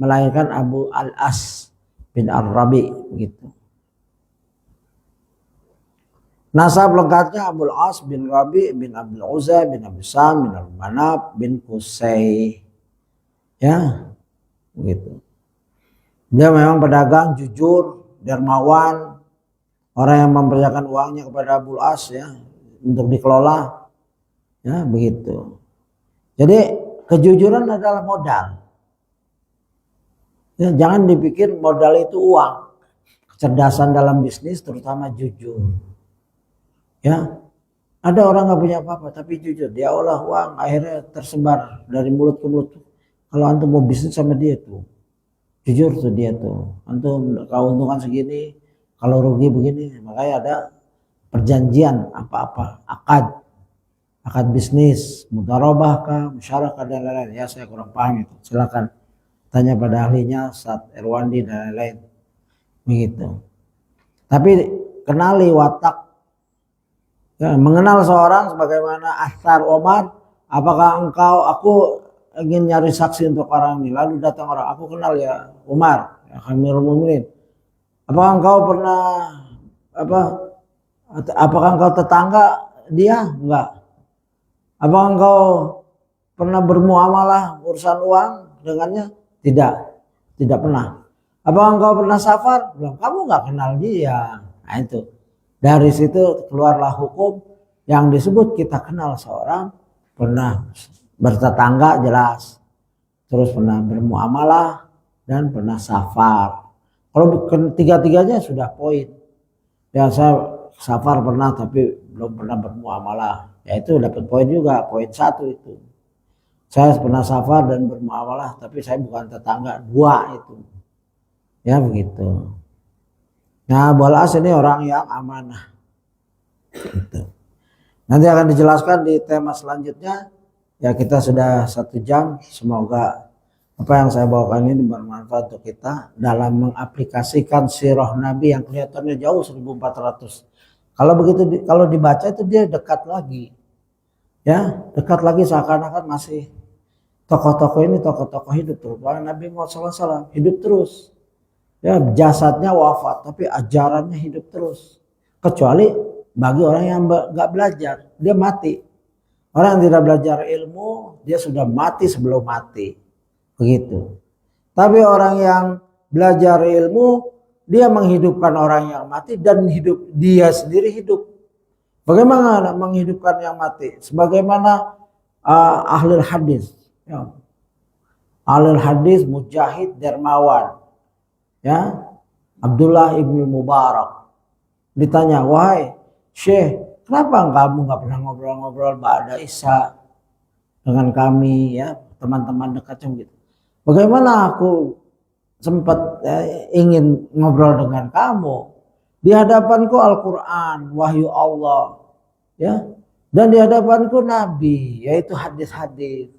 melahirkan Abu Al-As bin Ar-Rabi begitu. Nasab lengkapnya Abul As bin Rabi bin Abdul Uzza bin Abdul Syam bin Al-Manaf bin Qusay. Ya, begitu. Dia memang pedagang jujur, dermawan, orang yang mempercayakan uangnya kepada Abul As ya untuk dikelola. Ya, begitu. Jadi kejujuran adalah modal. Ya, jangan dipikir modal itu uang. Kecerdasan dalam bisnis terutama jujur. Ya, ada orang nggak punya apa-apa tapi jujur, dia olah uang akhirnya tersebar dari mulut ke mulut. Kalau antum mau bisnis sama dia tuh, jujur tuh dia tuh, antum keuntungan segini, kalau rugi begini. Makanya ada perjanjian apa-apa, akad bisnis, mudharabah kah, musyarakah dan lain-lain. Ya saya kurang paham itu, silakan tanya pada ahlinya, Ustaz Irwandi dan lain-lain. Begitu. Tapi kenali watak. Ya, mengenal seorang sebagaimana Athar Omar, apakah aku ingin nyari saksi untuk orang ini, lalu datang orang, aku kenal ya Umar, ya Amirul Mukminin. Apakah engkau pernah apakah engkau tetangga dia? Enggak. Apakah engkau pernah bermuamalah urusan uang dengannya? Tidak pernah. Apakah engkau pernah safar? Belum. Kamu enggak kenal dia. Nah itu. Dari situ keluarlah hukum yang disebut kita kenal seorang, pernah bertetangga jelas, terus pernah bermuamalah dan pernah safar. Kalau tiga-tiganya sudah poin. Ya saya safar pernah tapi belum pernah bermuamalah. Ya itu dapat poin juga, poin 1 itu. Saya pernah safar dan bermuamalah tapi saya bukan tetangga, 2 itu. Ya begitu. Nah, Abul As ini orang yang amanah. Gitu. Nanti akan dijelaskan di tema selanjutnya. Ya kita sudah 1 jam. Semoga apa yang saya bawakan ini bermanfaat untuk kita dalam mengaplikasikan sirah Nabi yang kelihatannya jauh 1400. Kalau dibaca itu dia dekat lagi. Ya, dekat lagi seakan-akan masih tokoh-tokoh ini tokoh-tokoh hidup terus. Nabi Muhammad SAW hidup terus. Ya, jasadnya wafat tapi ajarannya hidup terus. Kecuali bagi orang yang nggak belajar, dia mati. Orang yang tidak belajar ilmu, dia sudah mati sebelum mati. Begitu. Tapi orang yang belajar ilmu, dia menghidupkan orang yang mati dan dia sendiri hidup. Bagaimana menghidupkan yang mati? Sebagaimana ahli hadis. Ya. Ahli hadis Mujahid Dermawan. Ya, Abdullah ibnu Mubarak ditanya, wahai Syekh, kenapa kamu nggak pernah ngobrol-ngobrol ba'da Isya dengan kami ya teman-teman dekat gitu? Bagaimana aku sempat ingin ngobrol dengan kamu? Di hadapanku Al-Quran, wahyu Allah, ya, dan di hadapanku Nabi, yaitu hadis-hadis,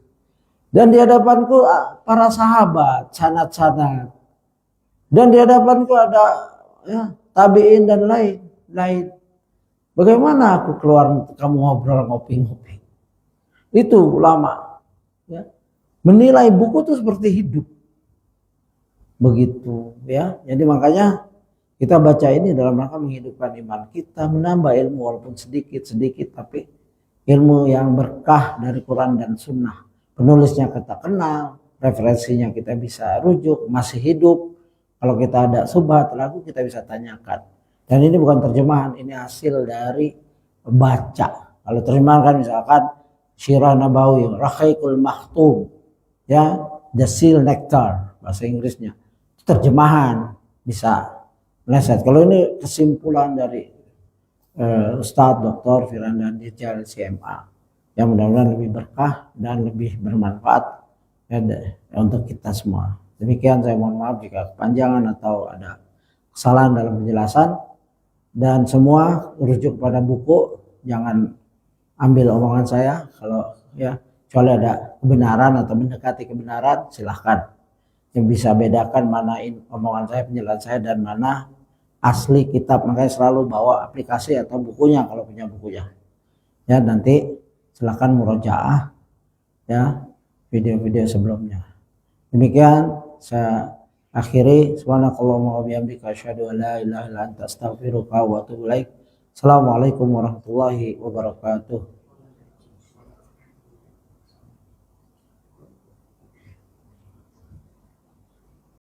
dan di hadapanku para sahabat, sanad-sanad. Dan di hadapanku ada ya, tabi'in dan lain. Bagaimana aku keluar kamu ngobrol ngopi-ngopi? Itu ulama. Ya. Menilai buku itu seperti hidup. Begitu ya. Jadi makanya kita baca ini dalam rangka menghidupkan iman kita, menambah ilmu walaupun sedikit-sedikit, tapi ilmu yang berkah dari Quran dan Sunnah. Penulisnya kita kenal, referensinya kita bisa rujuk, masih hidup. Kalau kita ada subhat ragu kita bisa tanyakan. Dan ini bukan terjemahan, ini hasil dari baca. Kalau terjemahan kan misalkan Syirah Nabawi, Raqiqul Maktum, ya, The Seal Nectar bahasa Inggrisnya. Terjemahan bisa meleset. Kalau ini kesimpulan dari Ustadz Dr. Firandandi Jalil CMA, yang mudah-mudahan lebih berkah dan lebih bermanfaat ya, untuk kita semua. Demikian, saya mohon maaf jika kepanjangan atau ada kesalahan dalam penjelasan, dan semua rujuk pada buku, jangan ambil omongan saya. Kalau ya kecuali ada kebenaran atau mendekati kebenaran, silahkan. Yang bisa bedakan mana omongan saya, penjelasan saya, dan mana asli kitab. Makanya selalu bawa aplikasi atau bukunya kalau punya bukunya. Ya, nanti silahkan murojaah ya video-video sebelumnya. Demikian saya akhiri. Subhanakallahumma wa bihamdika asyhadu an la ilaha illa anta astaghfiruka wa atubu ilaik. Assalamualaikum warahmatullahi wabarakatuh.